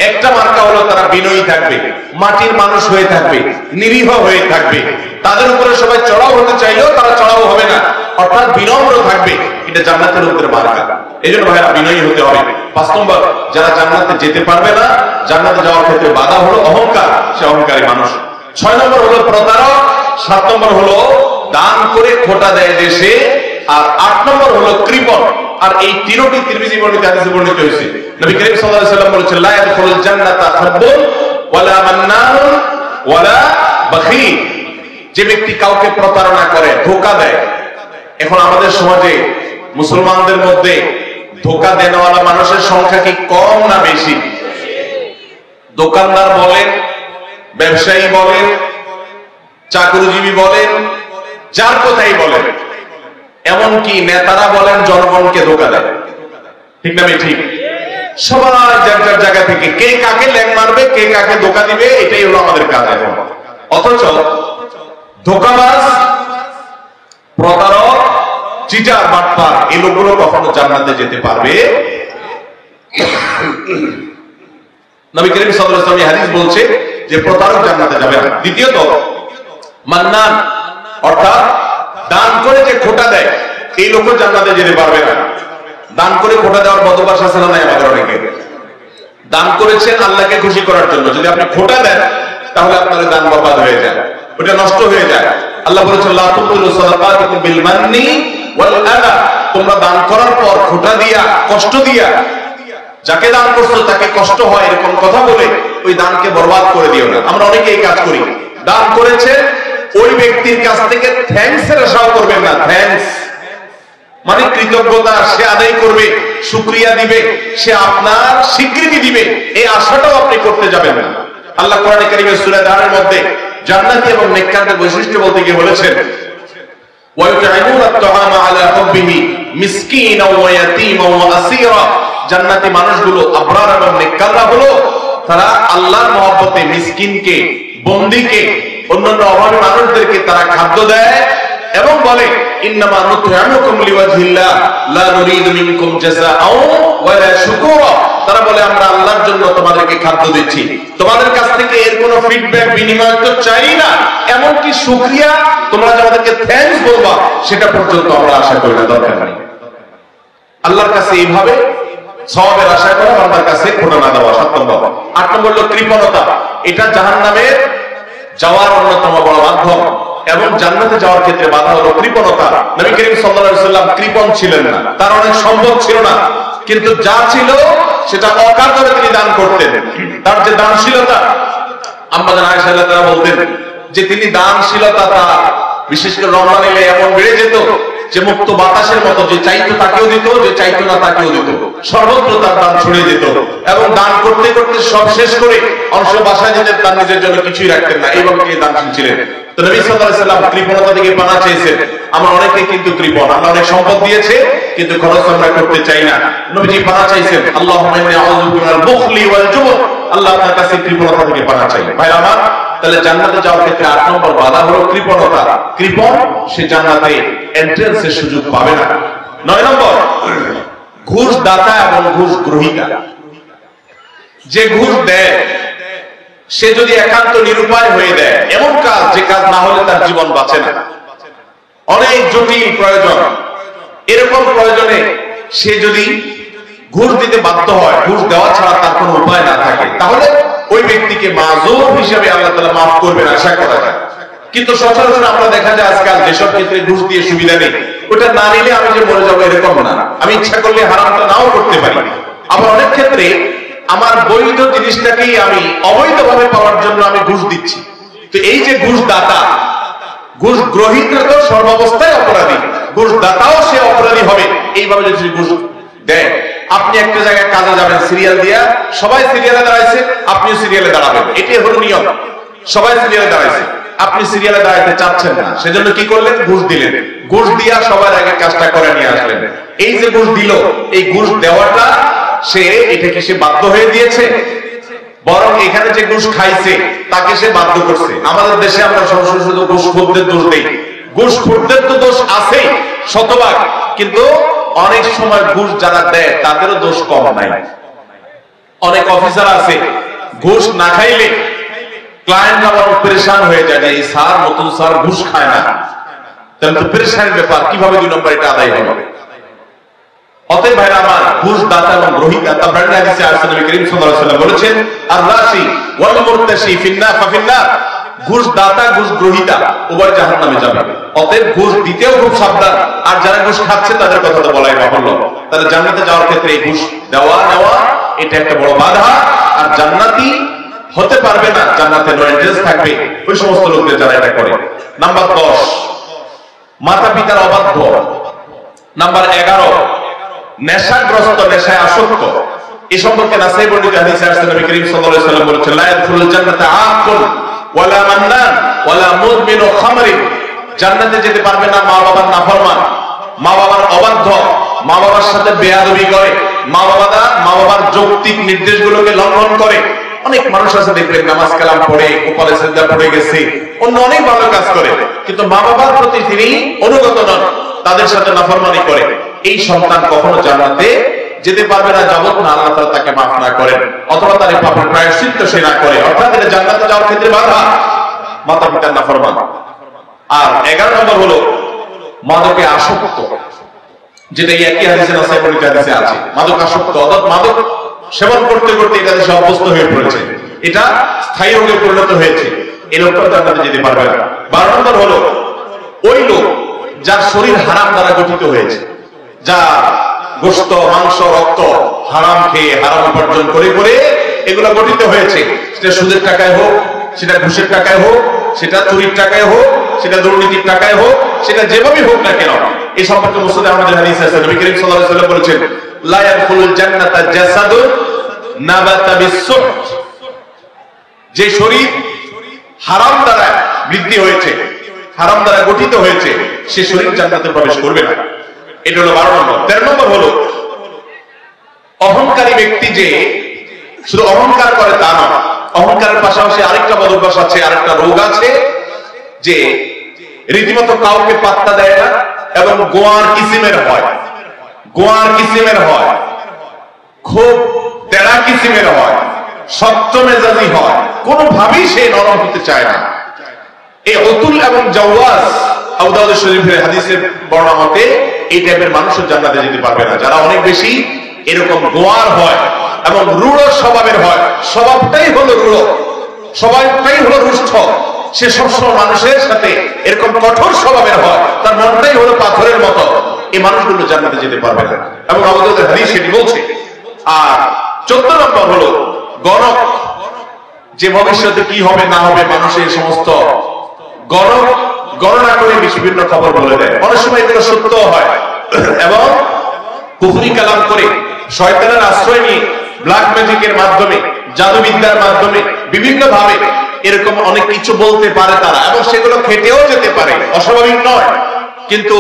একটা মার্কা হলো তারা বিনয়ী থাকবে, মাটির মানুষ হয়ে থাকবে, নিরীহ হয়ে থাকবে, তাদের উপরে সবাই চড়াও হতে চাইলেও তারা চড়াও হবে না, অর্থাৎ বিনম্র থাকবে। এটা জান্নাতের লোকদের মার্কা। এই জন্য ভাইরা বিনয়ী হতে হবে। 5 নম্বর, যারা জান্নাতে যেতে পারবে না, জান্নাতে যাওয়ার ক্ষেত্রে বাধা হলো অহংকার, সে অহংকারী মানুষ। 6 নম্বর হলো প্রতারক, 7 নম্বর হলো দান করে খোটা দেয় দেশে, আর 8 নম্বর হলো কৃপণ। আর এই তিনটি তিরমিজি বর্ণিত হাদিসে বর্ণিত হয়েছে। নবী করিম সাল্লাল্লাহু আলাইহি ওয়াসাল্লাম বলেছেন, লা ইয়াদখুলুল জান্নাতা খাব্বুন ওয়ালা মান্নানুন ওয়ালা বাখীল, যে ব্যক্তি কাউকে প্রতারণা করে, ধোঁকা দেয়। এখন আমাদের সমাজে মুসলমানদের মধ্যে ধোঁকা দেওয়ালা মানুষের সংখ্যা কি কম না বেশি? দোকানদার বলেন, ব্যবসায়ী বলেন, চাকরিজীবী বলেন, যার কথাই বলেন, এমনকি নেতারা বলেন, জনগণকে ধোঁকা দেয়। ঠিক না ঠিক? সবাই যার যার জায়গা থেকে কে কাকে ল্যাং মারবে, কে কাকে ধোঁকা দিবে, এটাই হলো আমাদের কাজ এখন। অথচ ধোঁকাবাজ, প্রতারক, চিটার, বাটপার, এই লোকগুলো কখনো জান্নাতে যেতে পারবে। নবী করিম সাল্লাল্লাহু আলাইহি ওয়াসাল্লাম হাদিস বলছে যে প্রতারক জান্নাতে যাবে না। দ্বিতীয়ত, মান্নান, অর্থাৎ দান করে যে খোটা দেয়, এই লোকও জান্নাতে যেতে পারবে না। দান করে খোটা দেওয়ার বদভ্যাস আছে না নাই আমাদের অনেকে? দান করেছেন আল্লাহকে খুশি করার জন্য, যদি আপনি খোটা দেন তাহলে আপনার দান বরবাদ হয়ে যায়, ওটা নষ্ট হয়ে যায়। আল্লাহ বলেছেন, লা তুবতিলু সাদাকাতুকুম বিল মান্নি ওয়াল আযা, তোমরা দান করার পর খোটা দিয়া, কষ্ট দিয়া, যাকে দান করছো তাকে কষ্ট হয় এরকম কথা বলে ওই দানকে বরবাদ করে দিও না। আমরা অনেকে এই কাজ করি। দান করেছেন, ওই ব্যক্তির কাছ থেকে থ্যাঙ্কস এর আশাও করবেন না। থ্যাঙ্কস মানে কৃতজ্ঞতা সে আদায় করবে, শুকরিয়া দিবে, সে আপনার স্বীকৃতি দিবে, এই আশাটাও আপনি করতে যাবেন না। আল্লাহ কোরআনে কারীমের সূরা দানের মধ্যে জান্নাতি এবং নেককারদের বৈশিষ্ট্য বলতে গিয়ে বলেছেন, ওয়া ইউতঈমুনা আত-তাআমা আলা হুব্বিহি মিসকিনাও ওয়া ইয়াতীমান ওয়া আসীরা, জান্নাতি মানুষগুলো, আবরার এবং নেককাররা হলো তারা আল্লাহর মহব্বতে মিসকিনকে, বন্দীকে, অন্যান্য অভাবী মানুষদেরকে তারা খাদ্য দেয় এবং বলে, ইন্নামা নুতঈমুকুম লিওয়াজহিল্লাহ লা নুরিদু মিনকুম জাযাআও ওয়ালা শুকুরা, তারা বলে আমরা আল্লাহর জন্য তোমাদেরকে খাদ্য দিচ্ছি, তোমাদের কাছ থেকে এর কোনো ফিডব্যাক বিনিময় তো চাই না, এমনকি শুকরিয়া তোমরা যে আমাদেরকে থ্যাঙ্কস বলবা সেটা পর্যন্ত আমরা আশা করি না, দরকার নেই। আল্লাহর কাছে এইভাবে সওয়াবের আশা করা, বান্দার কাছে খোটা না দেওয়া 7 নম্বর। 8 নম্বর হলো কৃপণতা। এটা জাহান্নামে যাওয়ার অন্যতম বড় মাধ্যম এবং জান্নাতে যাওয়ার ক্ষেত্রে বাধা হলো কৃপণতা। নবী করিম সাল্লাল্লাহু আলাইহি ওয়াসাল্লাম কৃপণ ছিলেন না, তার অনেক সম্পদ ছিল না, কিন্তু যা ছিল সেটা অকাতরে তিনি দান করতেন। তার যে দানশীলতা, আম্মা জান আয়েশা রাদিয়াল্লাহু তাআলা বলতেন যে তিনি দানশীলতা তার বিশেষ করে রমজান এলে এমন বেড়ে যেত যে মুক্ত বাতাসের মতো, যে চাইতো তাকেও দিত, যে চাইতো না তাকেও দিত, সর্বত্র তার দান ছড়িয়ে যেত এবং দান করতে করতে সব শেষ করে অংশ বাসায় যেতেন, তার নিজের জন্য কিছুই রাখতেন না, এইভাবে তিনি দানশীল ছিলেন। তো নবী সাল্লাল্লাহু আলাইহি ওয়াসাল্লাম কৃপণতা থেকে পানা চেয়েছেন। আমরা অনেকে কিন্তু কৃপণ, আল্লাহ অনেক সম্পদ দিয়েছে কিন্তু খরচ আমরা করতে চাই না। নবীজি পানা চাইছেন, আল্লাহুম্মা ইন্নী আউযু বিকা মিনাল বুখলি ওয়াল জুবন, আল্লাহ আপনার কাছে কৃপণতা থেকে পানা চাই। ভাই আমার, তাহলে জান্নাতে যাওয়ার ক্ষেত্রে 8 নম্বর বাধা হলো কৃপণতা। কৃপণ সে জান্নাতে এন্ট্রান্সের সুযোগ পাবে না। 9 নম্বর, ঘুষ দাতা এবং ঘুষ গ্রহীতা। যে ঘুষ দেয় সে যদি একান্ত নিরুপায় হয়ে দেয়, এমন কাজ যে কাজ না হলে তার জীবন বাঁচে না, অনেক জটিল প্রয়োজন, এরকম প্রয়োজনে সে যদি ঘুষ দিতে বাধ্য হয়, ঘুষ দেওয়া ছাড়া তার কোনো উপায় না থাকে, তাহলে ওই ব্যক্তিকে মাযুর হিসেবে আল্লাহ তাআলা মাফ করবেন আশা করা যায়। কিন্তু সচরাচর আমরা দেখা যায় আজকাল যেসব ক্ষেত্রে ঘুষ দিয়ে সুবিধা নেই, ওটা না নিলে আমি যে মরে যাবো এরকম না, আমি ইচ্ছা করলে হারামটা নাও করতে পারি। আবার অনেক ক্ষেত্রে আমার বৈধ জিনিসটাকেই আমি অবৈধভাবে পাওয়ার জন্য আমি ঘুষ দিচ্ছি। তো এই যে ঘুষ দাতা, ঘুষ গ্রহীতা তো সর্বাবস্থায় অপরাধী, ঘুষ দাতাও সে অপরাধী হবে এইভাবে যদি ঘুষ দেয়। আপনি একটা জায়গায় কাজে যাবেন, সিরিয়াল দিয়া, সবাই সিরিয়ালে দাঁড়াইছে, আপনিও সিরিয়ালে দাঁড়াবেন, এটাই হলো নিয়ম। সবাই সিরিয়ালে দাঁড়াইছে, আপনি সিরিয়ালে দাঁড়াইতে চাচ্ছেন না, সেজন্য কি করলেন? ঘুষ দিলেন। ঘুষ দিয়া সবার আগে কাজটা করে নিয়ে আসলেন। এই যে ঘুষ দিল, এই ঘুষ দেওয়াটা সে এটাকে সে বাধ্য হয়ে দিয়েছে, বরং এখানে যে ঘুষ খাইছে তাকে সে বাধ্য করছে। আমাদের দেশে আমরা সরাসরি শুধু ঘুষখোরদের দোষ দেই, ঘুষখোরদের তো দোষ আছেই শতভাগ, কিন্তু অনেক সময় ঘুষ যারা দেয় তাদেরও দোষ কম নাই। অনেক অফিসার আছে ঘুষ না খাইলে ক্লায়েন্ট আবার পরেশান হয়ে যায়, এই স্যার নতুন স্যার ঘুষ খায় না, তাহলে তো পরেশানের ব্যাপার, কিভাবে 2 নম্বর এটা আদায় হবে। অতএব ভাইরা আমার, ঘুষ দাতা এবং গ্রহীতা, তাবরানী হাদিসে আসছে নবী করিম সাল্লাল্লাহু আলাইহি ওয়াসাল্লাম বলেছেন, আর-রাশি ওয়াল মুরতাশি ফিন্নার ফাফিন্নার, ঘুষ দাতা ঘুষ গ্রহীতা উভয় জাহান্নামে যাবে। অতএব ঘুষ দিতেও খুব সাবধান, আর যারা ঘুষ খাচ্ছে তাদের কথা তো বলাই বাহুল্য। তাহলে জান্নাতে যাওয়ার ক্ষেত্রে এই ঘুষ দেওয়া নেওয়া এটা একটা বড় বাধা, আর জান্নাতি হতে পারবে না, জান্নাতে নো এন্ট্রান্স থাকবে ওই সমস্ত লোকদের যারা এটা করে। নাম্বার 10, মাতা পিতার অবাধ্য। নাম্বার 11, নেশাগ্রস্ত, নেশায় আসক্ত। এই সম্পর্কে নাসাই বর্ণিত হাদিসে আসছে নবী করিম সাল্লাল্লাহু আলাইহি ওয়াসাল্লাম বলেছেন, লা ইয়াদখুলুল জান্নাতা আকুল ওয়ালা মান্নান ওয়ালা মুদমিনু খামরিন, জান্নাতে যেতে পারবে না মা বাবার নাফরমান, মা বাবার অবাধ্য, মা বাবার সাথে বেয়াদবি করে, মা বাবার যৌক্তিক নির্দেশগুলোকে লঙ্ঘন করে। অনেক মানুষ আছে দেখবেন নামাজ কালাম পড়ে, কপালে সিজদা পড়ে গেছে, অন্য অনেক ভালো কাজ করে, কিন্তু মা বাবার প্রতি তিনি অনুগত নন, তাদের সাথে নাফরমানি করে। এই সন্তান কখনো জান্নাতে যেতে পারবে না যাবত না আল্লাহ তাআলা তাকে মাফ না করেন, অথবা তার পাপের প্রায়শ্চিত্ত সে না করে। অর্থাৎ এটা জান্নাতে যাওয়ার ক্ষেত্রে বাধা, মাতা পিতার নাফরমান। আর 11 নম্বর হলো মাদকে আসক্ত, যেটা একই হাদিসে নাসাই বর্ণিত হাদিসে আছে। মাদক আসক্ত অর্থাৎ মাদক সেবন করতে করতে এটা দেশে অভ্যস্ত হয়ে পড়েছে, এটা স্থায়ী রোগে পরিণত হয়েছে, এই লোকটা জান্নাতে যেতে পারবে না। 12 নম্বর হলো ওই লোক যার শরীর হারাম দ্বারা গঠিত হয়েছে, যা গোশত মাংস রক্ত হারাম খেয়ে হারাম উপার্জন করে করে এগুলো গঠিত হয়েছে, সেটা সুদের টাকায় হোক, সেটা ঘুষের টাকায় হোক, সেটা চুরির টাকায় হোক, সেটা দুর্নীতির টাকায় হোক, সেটা যেভাবেই হোক না কেন। এই সম্পর্কে মুসলিম আমাদের হাদিস আছে, নবী করিম সাল্লাল্লাহু আলাইহি ওয়াসাল্লাম বলেছেন, লা ইয়াদখুলুল জান্নাতা জাসাদুন নাবাতা বিস-সুহত, যে শরীর হারাম দ্বারা বৃদ্ধি হয়েছে, হারাম দ্বারা গঠিত হয়েছে, সে শরীর জান্নাতে প্রবেশ করবে না। এটা হলো 12 নম্বর। 13 নম্বর হলো অহংকারী ব্যক্তি, যে শুধু অহংকার করে তা নয়, অহংকারের পাশাপাশি আরেকটা বদভ্যাস আছে, আরেকটা রোগ আছে, যে রীতিমতো কাউকে পাত্তা দেয় না এবং গোয়ার কিসিমের হয়, গোয়ার কিসিমের হয়। খুব তেড়া কিসিমের হয়, শক্ত মেজাজি হয়, কোনোভাবেই সে নরম হতে চায় না। এই উতুল এবং জাওয়াজ আবু দাউদ শরীফের হাদিসের বর্ণনা মতে এই টাইপের মানুষও জান্নাতে যেতে পারবে না, যারা অনেক বেশি এরকম গোয়ার হয় এবং রূঢ় স্বভাবের হয়, স্বভাবটাই হলো রূঢ়, স্বভাবটাই হলো রুষ্ট, সে সবসময় মানুষের সাথে এরকম কঠোর স্বভাবের হয়, তার মনটাই হলো পাথরের মতো, এই মানুষগুলো জান্নাতে যেতে পারবে না। এবং আবু দাউদের হাদিস সেটি বলছে। আর 14 নম্বর হলো গণক, যে ভবিষ্যতে কি হবে না হবে মানুষের সমস্ত গণনা করে বিভিন্ন খবর বলে দেয়। অনেক সময় এগুলো সত্য হয় এবং কুফরি কালাম করে শয়তানের আশ্রয় নিয়ে ব্ল্যাক ম্যাজিকের মাধ্যমে, জাদুবিদ্যার মাধ্যমে বিভিন্ন ভাবে এরকম অনেক কিছু বলতে পারে তারা, এবং সেগুলো খেটেও যেতে পারে, অস্বাভাবিক নয়। কিন্তু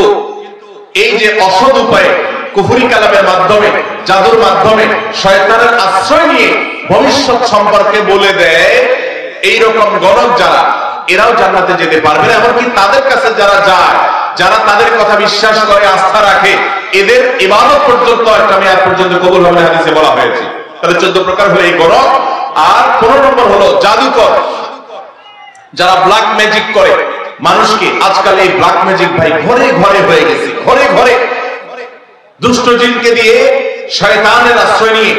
এই যে অসৎ উপায়ে কুফরি কালামের মাধ্যমে, জাদুর মাধ্যমে শয়তানের আশ্রয় নিয়ে ভবিষ্যৎ সম্পর্কে বলে দেয়, এইরকম গণক যারা, এরাও জান্নাতে যেতে পারবে না। এমনকি তাদের কাছে যারা যায়, যারা তাদের কথা বিশ্বাস করে, আস্থা রাখে, এদের ইবাদত পর্যন্ত একটা মেয়াদ পর্যন্ত কবুল হবে না, হাদিসে বলা হয়েছে। তাহলে 14 প্রকার হলো এই গণক। আর 15 নম্বর হলো জাদুকর, যারা ব্ল্যাক ম্যাজিক করে মানুষকে। আজকাল এই ব্ল্যাক ম্যাজিক ভাই ঘরে ঘরে হয়ে গেছে, ঘরে ঘরে দুষ্ট জিনকে দিয়ে, শয়তানের আশ্রয় নিয়ে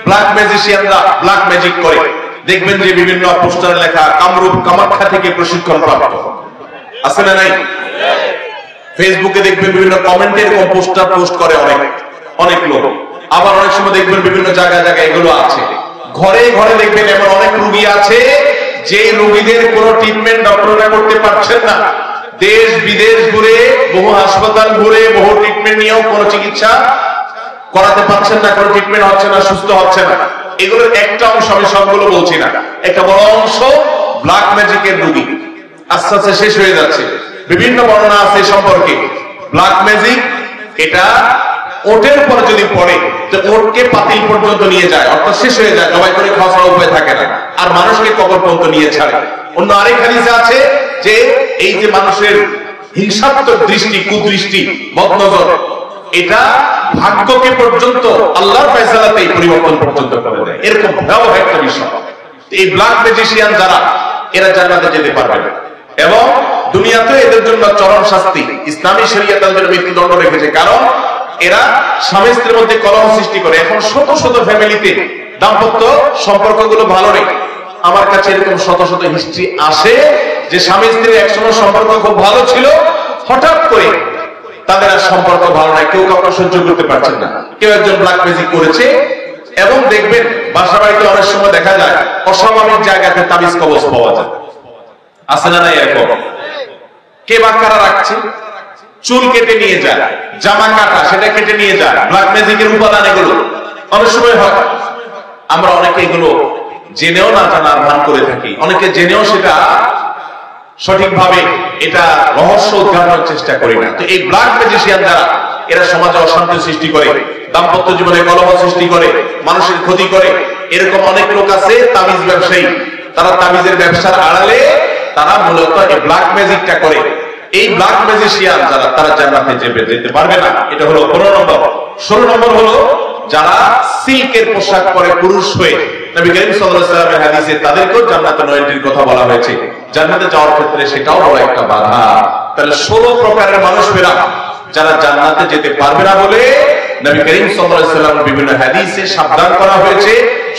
ব্ল্যাক ম্যাজিশিয়ানরা ব্ল্যাক ম্যাজিক করে। দেখবেন যে বিভিন্ন পোস্টারে লেখা কামরূপ কামাখ্যা থেকে প্রশিক্ষণ প্রাপ্ত, আছে না নাই? ফেসবুকে দেখবেন বিভিন্ন কমেন্টে এরকম পোস্টার পোস্ট করে অনেক লোক। আবার অনেক সময় দেখবেন বিভিন্ন জায়গায় জায়গায় এগুলো আছে। ঘরে ঘরে দেখবেন এমন অনেক রোগী আছে যে রোগীদের কোনো ট্রিটমেন্ট ডক্টররা করতে পারছেন না। দেশ বিদেশ ঘুরে, বহু হাসপাতাল ঘুরে, বহু ট্রিটমেন্ট নিয়েও কোনো চিকিৎসা করাতে পারছেন না, কোনো ট্রিটমেন্ট হচ্ছে না, সুস্থ হচ্ছে না। এগুলোর একটা অংশ, আমি সবগুলো বলছি না, একটা বড় অংশ ব্ল্যাক ম্যাজিকের রোগী আস্তে আস্তে শেষ হয়ে যাচ্ছে। বিভিন্ন বর্ণনা আছে সম্পর্কে। ব্ল্যাক ম্যাজিক এটা ওটের পর যদি পড়ে তো ওটকে পাতিল পর্যন্ত নিয়ে যায়, অর্থাৎ শেষ হয়ে যায়, জবাই করে খাওয়া ছাড়া উপায় থাকে না, আর মানুষকে কবর পর্যন্ত নিয়ে ছাড়ে। অন্য আরেক হাদিসে আছে যে এই যে মানুষের হিংসাত্মক দৃষ্টি, কুদৃষ্টি, বদনজর, এটা ভাগ্যকে পর্যন্ত আল্লাহর ফয়সালাতেই পরিবর্তন পর্যন্ত করে দেয়। এরকম ভয়াবহ একটা বিষয়। এই ব্ল্যাক ম্যাজিশিয়ান যারা, এরা জান্নাতে যেতে পারবে না। এবং দুনিয়াতে এদের জন্য চরম শাস্তি, ইসলামী শরীয়ত তাদের মৃত্যুদণ্ড রেখেছে। কারণ এরা স্বামী স্ত্রীর মধ্যে কলহ সৃষ্টি করে। এখন শত শত ফ্যামিলিতে দাম্পত্য সম্পর্কগুলো ভালো নেই। আমার কাছে এরকম শত শত হিস্ট্রি আসে যে স্বামী স্ত্রীর একসময় সম্পর্ক খুব ভালো ছিল, হঠাৎ করে তাদের আর সম্পর্ক ভালো নাই, কেউ কাউকে সহ্য করতে পারছেন না, কেউ একজন ব্ল্যাক ম্যাজিক করেছে। এবং দেখবেন বাসা বাড়িতে অনেক সময় দেখা যায় অস্বাভাবিক জায়গাতে তাবিজ কবজ পাওয়া যায়, আছে না নাই? এরকম কে বাক্কারা রাখছে, চুল কেটে নিয়ে যায়, জামা কাটা সেটা কেটে নিয়ে যায়, ব্ল্যাক ম্যাজিকের উপাদান এগুলো অনেক সময় হয়। আমরা অনেকে এগুলো জেনেও না জানার ভান করে থাকি, অনেকে জেনেও সেটা সঠিকভাবে এটা রহস্য উদ্ঘাটনের চেষ্টা করি না। তো এই ব্ল্যাক ম্যাজিশিয়ান যারা, এরা সমাজে অশান্তি সৃষ্টি করে, দাম্পত্য জীবনে কলহ সৃষ্টি করে, মানুষের ক্ষতি করে। এরকম অনেক লোক আছে তাবিজ ব্যবসায়ী, তারা তাবিজের ব্যবসার আড়ালে তারা মূলত এই ব্ল্যাক ম্যাজিকটা করে। এই ব্ল্যাক ম্যাজিশিয়ান যারা, তারা জান্নাতে যেতে পারবে না। এটা হলো 15 নম্বর। 16 নম্বর হলো যারা সিল্কের পোশাক পরে পুরুষ হয়ে, নবী করিম সাল্লাল্লাহু আলাইহি ওয়াসাল্লামের হাদিসে তাদেরকেও জান্নাতে নয়নটির কথা বলা হয়েছে। জান্নাতে যাওয়ার ক্ষেত্রে সেটাও বড় একটা বাধা। তাহলে 16 প্রকারের মানুষেরা যারা জান্নাতে যেতে পারবে না বলে নবী করিম সাল্লাল্লাহু আলাইহি ওয়াসাল্লাম বিভিন্ন হাদিসে সাবধান করা হয়েছে,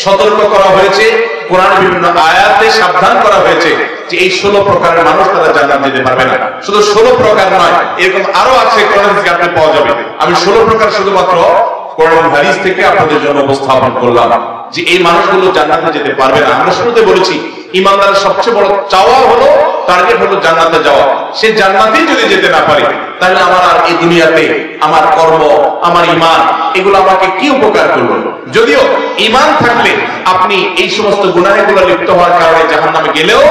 সতর্ক করা হয়েছে, কোরআনের বিভিন্ন আয়াতে সাবধান করা হয়েছে যে এই 16 প্রকারের মানুষ তারা জান্নাত যেতে পারবে না। শুধু 16 প্রকার নয়, এরকম আরো আছে, কোরআন থেকে আপনি পাওয়া যাবে। আমি 16 প্রকার শুধুমাত্র কোরআন হাদিস থেকে আপনাদের জন্য উপস্থাপন করলাম যে এই মানুষগুলো জান্নাতে যেতে পারবে না। আমরা শুরুতে বলেছি ইমানদারের সবচেয়ে বড় চাওয়া হলো, টার্গেট হলো জান্নাতে যাওয়া। সে জান্নাতেই যদি যেতে না পারে, তাহলে আমার আর এই দুনিয়াতে আমার কর্ম, আমার ঈমান, এগুলো আমাকে কি উপকার করলো? যদিও ঈমান থাকলে আপনি এই সমস্ত গুনাহগুলো লিপ্ত হওয়ার কারণে জাহান্নামে গেলেও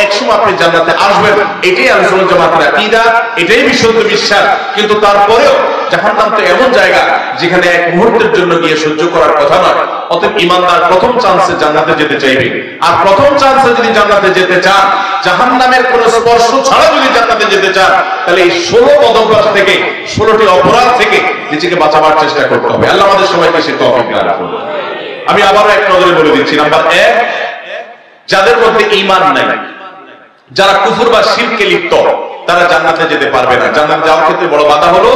একসময় আপনি জান্নাতে আসবেন, এটাই আহলে সুন্নাত জামাতের আকীদা, এটাই বিশুদ্ধ বিশ্বাস। কিন্তু তারপরেও জাহান্নাম তো এমন জায়গা যেখানে এক মুহূর্তের জন্য গিয়ে সহ্য করার কথা নয়। অতএব ঈমানদার প্রথম চান্সে জান্নাতে যেতে চাইবে। আর প্রথম চান্সে যদি জান্নাতে যেতে চান, জাহান্নামের কোন স্পর্শ ছাড়া যদি জান্নাতে যেতে চান, তাহলে এই 16 বদঅভ্যাস থেকে, 16টি অপরাধ থেকে নিজেকে বাঁচাবার চেষ্টা করতে হবে। আল্লাহ আমাদের সবাইকে সে তৌফিক দান করুন। আমি আবারও এক নজরে বলে দিচ্ছি। নাম্বার 1, যাদের মধ্যে ঈমান নাই, যারা কুফর বা শিরকে লিপ্ত, তারা জান্নাতে যেতে পারবে না। জান্নাতে যাওয়ার ক্ষেত্রে বড় বাধা হলো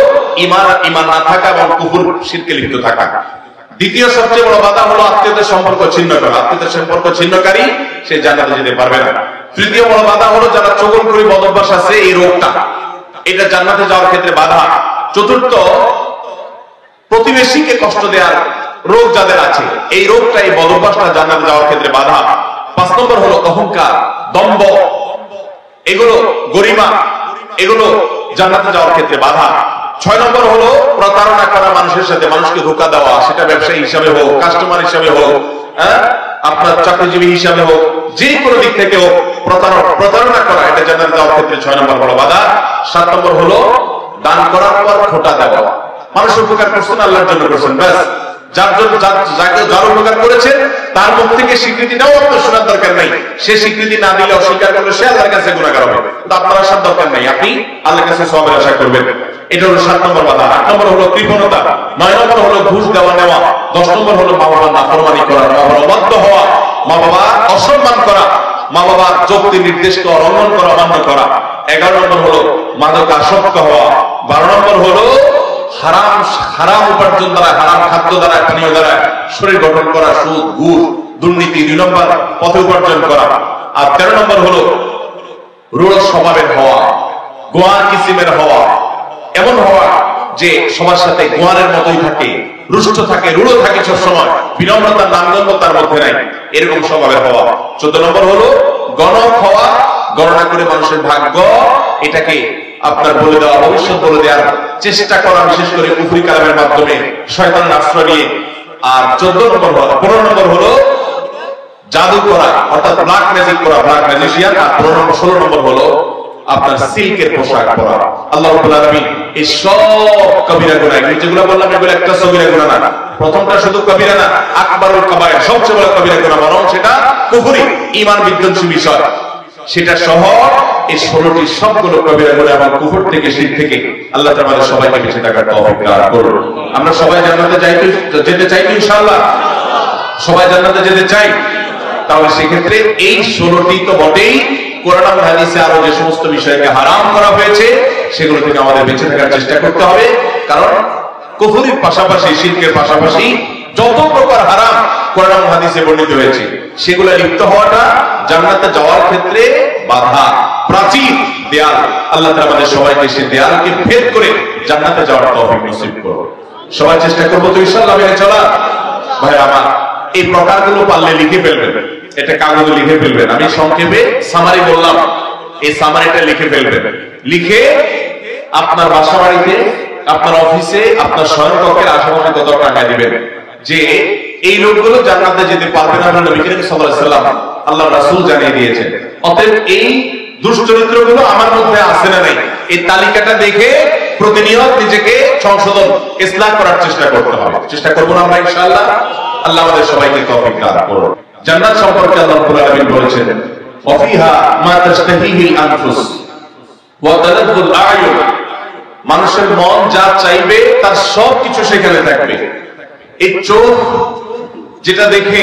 ঈমান না থাকা এবং কুফর শিরকে লিপ্ত থাকা। দ্বিতীয় সবচেয়ে বড় বাধা হলো আত্মীয়তার সম্পর্ক ছিন্ন করা। আত্মীয়তার সম্পর্ক ছিন্নকারী সে জান্নাতে যেতে পারবে না। তৃতীয় বড় বাধা হলো যারা চগলখড়ি বদভ্যাস আছে, এই রোগটা, এটা জান্নাতে যাওয়ার ক্ষেত্রে বাধা। চতুর্থ, প্রতিবেশীকে কষ্ট দেওয়ার রোগ যাদের আছে, এই রোগটা, এই বদভ্যাসটা জান্নাতে যাওয়ার ক্ষেত্রে বাধা। 5 নম্বর হলো অহংকার, দম্ভ, এগুলো গরিমা, এগুলো জান্নাতে যাওয়ার ক্ষেত্রে বাধা। 6 নম্বর হলো প্রতারণা করা মানুষের সাথে, মানুষকে ধোঁকা দেওয়া, সেটা ব্যবসায়ী হিসাবে হোক, কাস্টমার হিসাবে হোক, আপনার চাকরিজীবী হিসাবে হোক, যে কোনো দিক থেকে হোক, প্রতারণা করা, এটা জান্নাতে যাওয়ার ক্ষেত্রে 6 নম্বর বড় বাধা। 7 নম্বর হলো দান করার পর খোটা দেওয়া। মানুষ উপকার করছেন, আল্লাহর জন্য করছেন, ব্যাস, যার উপকার করেছেন তার মুখ থেকে স্বীকৃতি নাও আপনার শোনার দরকার নাই। সে স্বীকৃতি না দিলে, অস্বীকার করলে সে আল্লাহর কাছে গুনাহগার হবে। তো আপনার আসার দরকার নাই, আপনি আল্লাহর কাছে সওয়াবের আশা করবেন। এটা হলো 7 নম্বর বাধা। 8 নম্বর হলো কৃপণতা। 9 নম্বর হলো ঘুষ দেওয়া নেওয়া। 10 নম্বর হলো মা বাবার নাফরমানি করা, মা বাবার অবাধ্য হওয়া, মা বাবার অসম্মান করা, মা বাবার যুক্তি নির্দেশকে অলঙ্ঘন করা, অমান্য করা। 11 নম্বর হলো মাদক আসক্ত হওয়া। 12 নম্বর হলো হারাম উপার্জন দ্বারা, হারাম খাদ্য দ্বারা, পানীয় দ্বারা শরীর গঠন করা, সুদ, ঘুষ, দুর্নীতি 2 নম্বর পথে উপার্জন করা। আর 13 নম্বর হলো রূঢ় স্বভাবের হওয়া, গোয়ার কিসিমের হওয়া, এমন হওয়া যে সবার সাথে গোয়ারের মতোই থাকে, রুষ্ট থাকে, রূঢ় থাকে সবসময়, বিনম্রতার নামগন্ধ তার মধ্যে নাই, এরকম স্বভাবের হওয়া। 14 নম্বর হলো গণক হওয়া, গণনা করে মানুষের ভাগ্য এটাকে আপনার বলে দেওয়া, ভবিষ্যৎ বলে দেওয়ার চেষ্টা করা, বিশেষ করে কুফরি কালামের মাধ্যমে, শয়তানের আশ্রয় নিয়ে। আর 15 নম্বর হলো জাদু করা, অর্থাৎ ব্ল্যাক ম্যাজিক করা, ব্ল্যাক ম্যাজিশিয়ান। আর 16 নম্বর হলো আপনার সিল্কের পোশাক পরা। আল্লাহ রাব্বুল আলামিন এই সব কবিরা গুনাহ, যেগুলো বললাম, এগুলো একটা সগীরা গুনাহ না। প্রথমটা শুধু কবিরা না, আকবারুল কাবায়ের, সবচেয়ে বড় কবিরা গুনাহ, বরং সেটা কুফরি, ঈমান বিধ্বংসী বিষয়। সেটা সহ এই 16টি সবগুলো কবিরা গুনাহ এবং কুফর থেকে, শিরক থেকে আল্লাহ তাআলা আমাদের সবাইকে বেঁচে থাকার তৌফিক দান করুন। আমরা সবাই জান্নাতে যেতে চাই তো ইনশাআল্লাহ? সবাই জান্নাতে যেতে চাই? তাহলে সেক্ষেত্রে এই 16টি তো বটেই, কোরআন এবং হাদিসে আরো যে সমস্ত বিষয়কে হারাম করা হয়েছে সেগুলো থেকে আমাদের বেঁচে থাকার চেষ্টা করতে হবে। কারণ কুফরির পাশাপাশি, শিরকের পাশাপাশি যত প্রকার হারাম কোরআন এবং হাদিসে বর্ণিত হয়েছে, সেগুলো লিপ্ত হওয়াটা জান্নাতে যাওয়ার ক্ষেত্রে বাধা, প্রাচীর, দেয়াল। আল্লাহ তাআলা আমাদের সবাইকে সেই দেয়ালকে ভেদ করে জান্নাতে যাওয়ার তৌফিক নসিব করুন। সবাই চেষ্টা করবো তো ইনশাআল্লাহ মেনে চলা। ভাই আমার, এই প্রকারগুলো পারলে লিখে ফেলবেন, এটা কাগজে লিখে ফেলবেন। আমি সংক্ষেপে সামারি বললাম, এই সামারিটা লিখে ফেলবেন। লিখে আপনার বাসা বাড়িতে, আপনার অফিসে, আপনার শয়নকক্ষের আশেপাশে কত টাকা দিবেন, যে এই লোকগুলো জান্নাতে যেতে পারবে না, নবী করিম সাল্লাল্লাহু আলাইহি ওয়াসাল্লাম, আল্লাহর রাসূল জানিয়ে দিয়েছেন। অতএব এই দুশ্চরিত্রগুলো আমার মধ্যে আছে না নাই, এই তালিকাটা দেখে প্রতিনিয়ত নিজেকে সংশোধন, ইসলাহ করার চেষ্টা করতে হবে। চেষ্টা করবো না আমরা ইনশাআল্লাহ? আল্লাহ আমাদের সবাইকে তৌফিক দান করুন। জান্নাত সম্পর্কে আল্লাহ রাব্বুল আলামিন বলেছেন, ওয়াফিহা মা তাশতাহিহিল আনফুস ওয়া তালাদ্দুল আ'য়ুন, মানুষের মন যা চাইবে তার সব কিছু সেখানে থাকবে। এই চোখ যেটা দেখে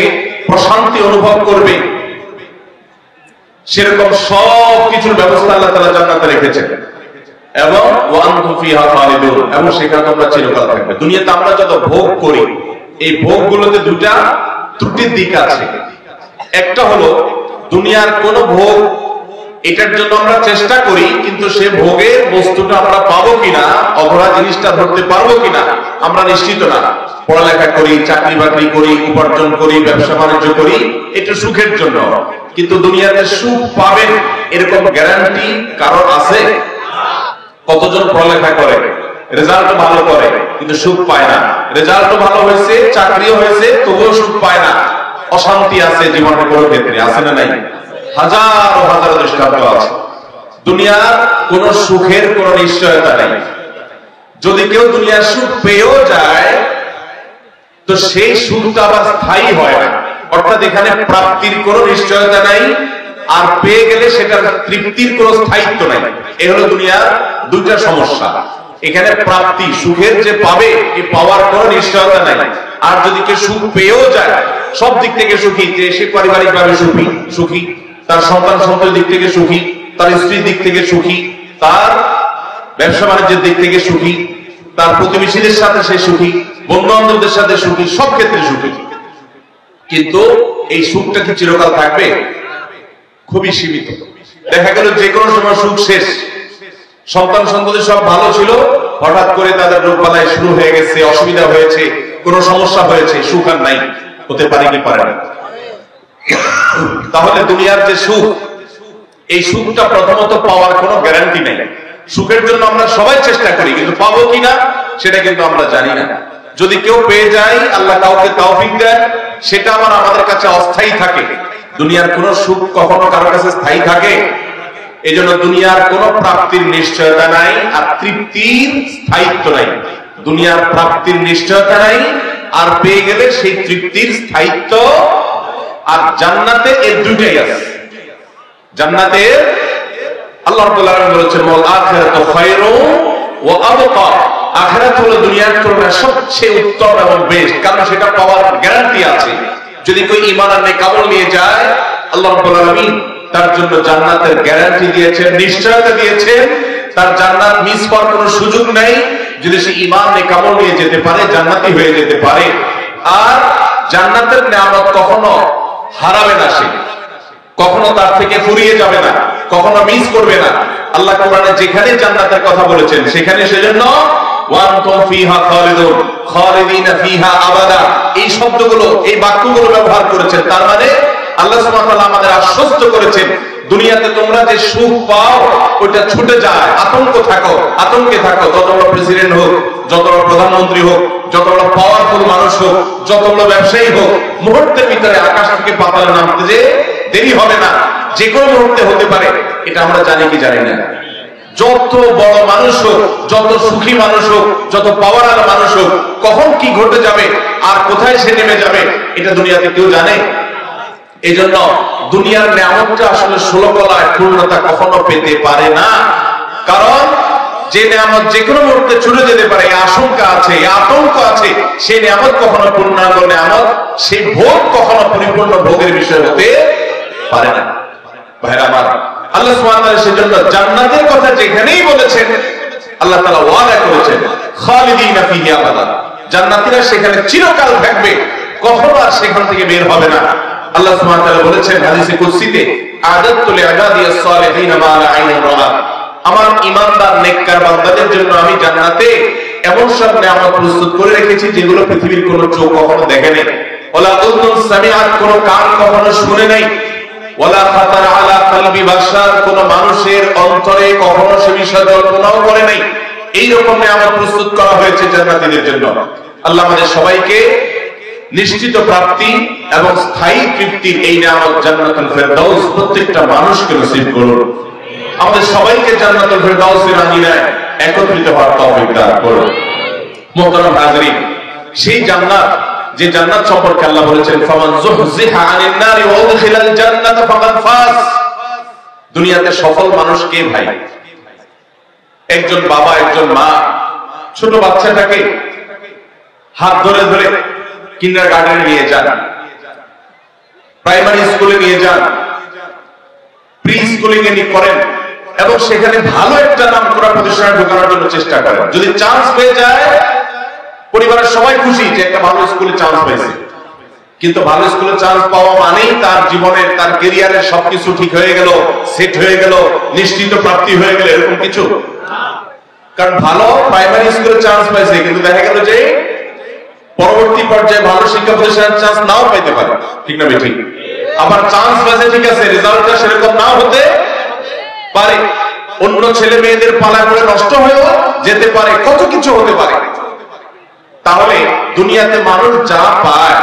প্রশান্তি অনুভব করবে, সেরকম সব কিছুর ব্যবস্থা আল্লাহ তাআলা জান্নাতে রেখেছেন। এবং ওয়া আনতুম ফিহা খালিদুন, এবং সেখানে তোমরা চিরকাল থাকবে। দুনিয়াতে আমরা যত ভোগ করি, এই ভোগগুলোতে দুটা ত্রুটির দিক আছে। একটা হলো দুনিয়ার কোন ভোগ, এটার জন্য আমরা চেষ্টা করি, কিন্তু সে ভোগের বস্তুটা আমরা পাবো কিনা, অধরা জিনিসটা ধরতে পারবো কিনা আমরা নিশ্চিত না। পড়ালেখা করি, চাকরি বাকরি করি, উপার্জন করি, ব্যবসা বাণিজ্য করি, এটা সুখের জন্য। কিন্তু দুনিয়াতে সুখ পাবেন এরকম গ্যারান্টি কারণ আছে? কতজন পড়ালেখা করে, রেজাল্ট ভালো করে, কিন্তু সুখ পায় না। রেজাল্ট ভালো হয়েছে, চাকরিও হয়েছে, তবুও সুখ পায় না। অশান্তি আছে জীবনের কোনো ক্ষেত্রে, আছে না নাই? হাজারো হাজারো দৃষ্টান্ত আছে। দুনিয়ার কোন সুখের কোন নিশ্চয়তা নেই। যদি কেউ দুনিয়ার সুখ পেয়েও যায়, তো সেই সুখটা আবার স্থায়ী হয় না। অর্থাৎ এখানে প্রাপ্তির কোন নিশ্চয়তা নাই, আর পেয়ে গেলে সেটার তৃপ্তির কোন স্থায়িত্ব নাই। এই হলো দুনিয়ার দুইটা সমস্যা। এখানে প্রাপ্তি, সুখের যে পাবে, এই পাওয়ার কোন নিশ্চয়তা নাই। আর যদি কেউ সুখ পেয়েও যায়, সব দিক থেকে সুখী, যে সে পারিবারিক ভাবে সুখী, তার সন্তান সন্ততির দিক থেকে সুখী, তার স্ত্রীর দিক থেকে সুখী, তার ব্যবসা বাণিজ্যের দিক থেকে সুখী, তার প্রতিবেশীদের সাথে সে সুখী, বন্ধু বান্ধবদের সাথে সুখী, সব ক্ষেত্রে সুখী। কিন্তু এই সুখটা কি চিরকাল থাকবে? খুবই সীমিত। দেখা গেল যে কোনো সময় সুখ শেষ, সন্তান সন্ততি সব ভালো ছিল, হঠাৎ করে তাদের রোগ বালাই শুরু হয়ে গেছে, অসুবিধা হয়েছে, কোনো সমস্যা হয়েছে, সুখ আর নাই। হতে পারে কি পারে না? তাহলে দুনিয়ার যে সুখ, এই সুখটা প্রথমত পাওয়ার কোনো গ্যারান্টি নেই। সুখের জন্য আমরা সবাই চেষ্টা করি, কিন্তু পাবো কিনা সেটা কিন্তু আমরা জানি না। যদি কেউ পেয়ে যায়, আল্লাহ কাউকে তৌফিক দেয়, সেটা আমাদের কাছে অস্থায়ী থাকে। দুনিয়ার কোন সুখ কখনো কারোর কাছে স্থায়ী থাকে? এই জন্য দুনিয়ার কোন প্রাপ্তির নিশ্চয়তা নাই, আর তৃপ্তির স্থায়িত্ব নাই। দুনিয়ার প্রাপ্তির নিশ্চয়তা নাই, আর পেয়ে গেলে সেই তৃপ্তির স্থায়িত্ব। আর জান্নাতে এর দুইটাই আছে। জান্নাতে আল্লাহ রাব্বুল আলামিন বলেছেন, ওয়াল আখিরাতু খায়রুন ওয়া আবকা। আখিরাত হলো দুনিয়ার তুলনায় সবচেয়ে উত্তম এবং বেস্ট, কারণ সেটা পাওয়ার গ্যারান্টি আছে। যদি কেউ ঈমান আর নেক আমল নিয়ে যায়, আল্লাহ রাব্বুল আলামিন তার জন্য জান্নাতের গ্যারান্টি দিয়েছেন, নিশ্চয়তা দিয়েছেন। তার জান্নাত মিস হওয়ার কোনো সুযোগ নাই। যদি সে ঈমান নেক আমল নিয়ে যেতে পারে, জান্নাতি হয়ে যেতে পারে। আর জান্নাতের নিয়ামত কখনো হারাবে না, সে কখনো তার থেকে ফুরিয়ে যাবে না, কখনো মিস করবে না। আল্লাহ কোরআনে যেখানে জান্নাতের কথা বলেছেন, সেখানে সেজন্য ওয়ান্তুম ফিহা খালিদুন খালিদিনা ফিহা আবাদা, এই শব্দগুলো, এই বাক্যগুলো ব্যবহার করেছেন। তার মানে আল্লাহ সুবহানাহু ওয়া তাআলা আমাদের আশ্বস্ত করেছেন, দুনিয়াতে তোমরা যে সুখ পাও ওইটা ছুটে যায়। আতঙ্কে থাকো। যত বড় প্রেসিডেন্ট হোক, যত বড় প্রধানমন্ত্রী হোক, যত বড় পাওয়ারফুল মানুষ হোক, যত বড় ব্যবসায়ী হোক, মুহূর্তের ভিতরে আকাশ থেকে পাতালে নামতে যে দেরি হবে না, যে কোনো মুহূর্তে হতে পারে। এটা আমরা জানি কি জানি না? যত বড় মানুষ হোক, যত সুখী মানুষ হোক, যত পাওয়ারওয়ালা মানুষ হোক, কখন কি ঘটে যাবে আর কোথায় সে নেমে যাবে, এটা দুনিয়াতে কেউ জানে? এই জন্য দুনিয়ার নিয়ামতটা আসলে 16 কলায় পূর্ণতা কখনো পেতে পারে না। কারণ যে নিয়ামত যে কোনো মুহূর্তে ছুটে যেতে পারে, এই আশঙ্কা আছে, এই আতঙ্ক আছে, সেই নিয়ামত কখনো পূর্ণাঙ্গ নিয়ামত, সেই ভোগ কখনো পরিপূর্ণ ভোগের বিষয় হতে পারে না। ভাইরা আমার, আল্লাহ সুবহানাহু ওয়া তাআলা সেজন্য জান্নাতের কথা যেখানেই বলেছেন, আল্লাহ তাআলা ওয়াদা করেছেন খালিদিনা ফিহা আবাদা, জান্নাতীরা সেখানে চিরকাল থাকবে, কখনো আর সেখান থেকে বের হবে না। আল্লাহ সুবহানাহু ওয়া তাআলা বলেছেন হাদিসে কুদসিতে, আদাতু লিইবাদিয়াস সালিহিন মা লা আইনুন রাআত, আমার ঈমানদার নেককার বান্দাদের জন্য আমি জান্নাতে এমন সব নিয়ামত প্রস্তুত করে রেখেছি যেগুলো পৃথিবীর কোনো চোখ কখনো দেখে নাই, ওয়ালা উযুন সামিআত, কোনো কান কখনো শুনে নাই, ওয়ালা খাতার আলা কলবি বাশার, কোনো মানুষের অন্তরে কখনো সে বিষয় কল্পনাও করে নাই। এই রকম নিয়ামত প্রস্তুত করা হয়েছে জান্নাতীদের জন্য। আল্লাহ আমাদের সবাইকে নিশ্চিত প্রাপ্তি এবং স্থায়ী তৃপ্তির এই নিয়ামত জান্নাতুল ফেরদাউস প্রত্যেকটা মানুষকে নসিব করুন। আমাদের সবাইকে জান্নাতুল ফেরদাউসের আঙিনায় একত্রিত হওয়ার তৌফিক দান করুন। মুহতারাম হাজিরিন, সেই জান্নাত, যে জান্নাত সম্পর্কে আল্লাহ বলেছেন ফামান যুহজিহা আনিন নারি ওয়া উদখিলাল জান্নাতা ফাকাদ ফাজ। দুনিয়াতে সফল মানুষ কে ভাই? একজন বাবা, একজন মা ছোট বাচ্চাটাকে হাত ধরে ধরে কিন্ডারগার্টেনে নিয়ে যান, প্রাইমারি স্কুলে নিয়ে যান, প্রি স্কুলিং এ করেন, এবং সেখানে ভালো একটা নামকরা প্রতিষ্ঠানে ঢোকানোর জন্য চেষ্টা করেন। যদি চান্স পেয়ে যায়, পরিবারের সবাই খুশি যে একটা ভালো স্কুলে চান্স পেয়েছে। কিন্তু ভালো স্কুলে চান্স পাওয়া মানেই তার জীবনের, তার ক্যারিয়ারের সবকিছু ঠিক হয়ে গেল, সেট হয়ে গেল, নিশ্চিত প্রাপ্তি হয়ে গেল, এরকম কিছু। কারণ ভালো প্রাইমারি স্কুলে চান্স পাইছে, কিন্তু দেখা গেল যে পরবর্তী পর্যায়ে ভালো শিক্ষা প্রতিষ্ঠানের চান্স নাও পাইতে পারে, ঠিক না ঠিক? আবার চান্স পাইছে, ঠিক আছে, রেজাল্টটা সেরকম নাও হতে পারে, অন্য ছেলে মেয়েদের পালা করে নষ্ট হয়েও যেতে পারে, কত কিছু হতে পারে। তাহলে দুনিয়াতে মানুষ যা পায়,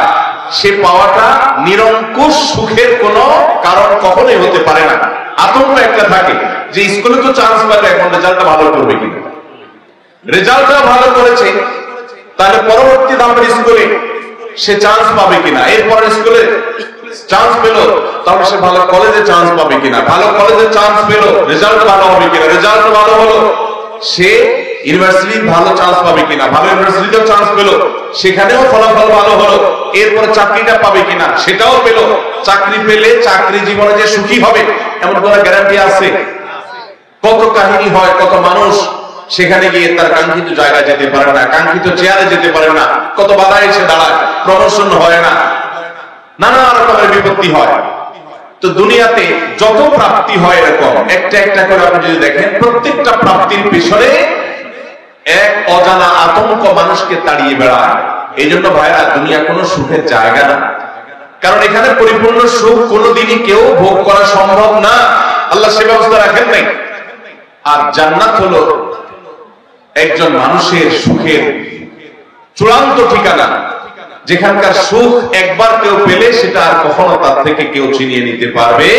সে পাওয়াটা নিরঙ্কুশ সুখের কোনো কারণ কখনোই হতে পারে না। আতঙ্ক একটা থাকে যে স্কুলে তো চান্স পাবে, এখন রেজাল্টটা ভালো করবে কিনা। রেজাল্টটা ভালো করেছে, তাহলে পরবর্তী দামের স্কুলে সে চান্স পাবে কিনা, এরপর স্কুলে চান্স পেল, তাহলে সে ভালো কলেজে চান্স পাবে কিনা, ভালো কলেজে চান্স পেল, রেজাল্ট ভালো হবে কিনা, রেজাল্ট ভালো হলো, সে ইউনিভার্সিটি ভালো চান্স পাবে কিনা, ভালো ইউনিভার্সিটিতেও চান্স পেল, সেখানেও ফলাফল ভালো হলো, এরপরে চাকরিটা পাবে কিনা সেটাও পেল। চাকরি পেলে চাকরি জীবনে যে সুখী হবে এমন কোনো গ্যারান্টি আছে? কত কাহিনী হয়, কত মানুষ সেখানে গিয়ে তার কাঙ্ক্ষিত জায়গায় যেতে পারে না, কাঙ্ক্ষিত চেয়ারে যেতে পারে না, কত বাধা এসে দাঁড়ায়, প্রমোশন হয় না, নানা রকমের বিপত্তি হয়। তো দুনিয়াতে যত প্রাপ্তি হয় এরকম একটা একটা করে আপনি যদি দেখেন, প্রত্যেকটা প্রাপ্তির পিছনে এক অজানা আতঙ্ক মানুষকে তাড়িয়ে বেড়ায়। এই জন্য ভাইরা, দুনিয়া কোনো সুখের জায়গা না, কারণ এখানে পরিপূর্ণ সুখ কোনোদিনই কেউ ভোগ করা সম্ভব না, আল্লাহ সে ব্যবস্থা রাখেন নাই। আর জান্নাত হলো একজন মানুষের সুখের চূড়ান্ত ঠিকানা, যেখানকার সুখ একবার কেউ পেলে সেটা আর কখনো তার থেকে কেউ ছিনিয়ে নিতে পারবে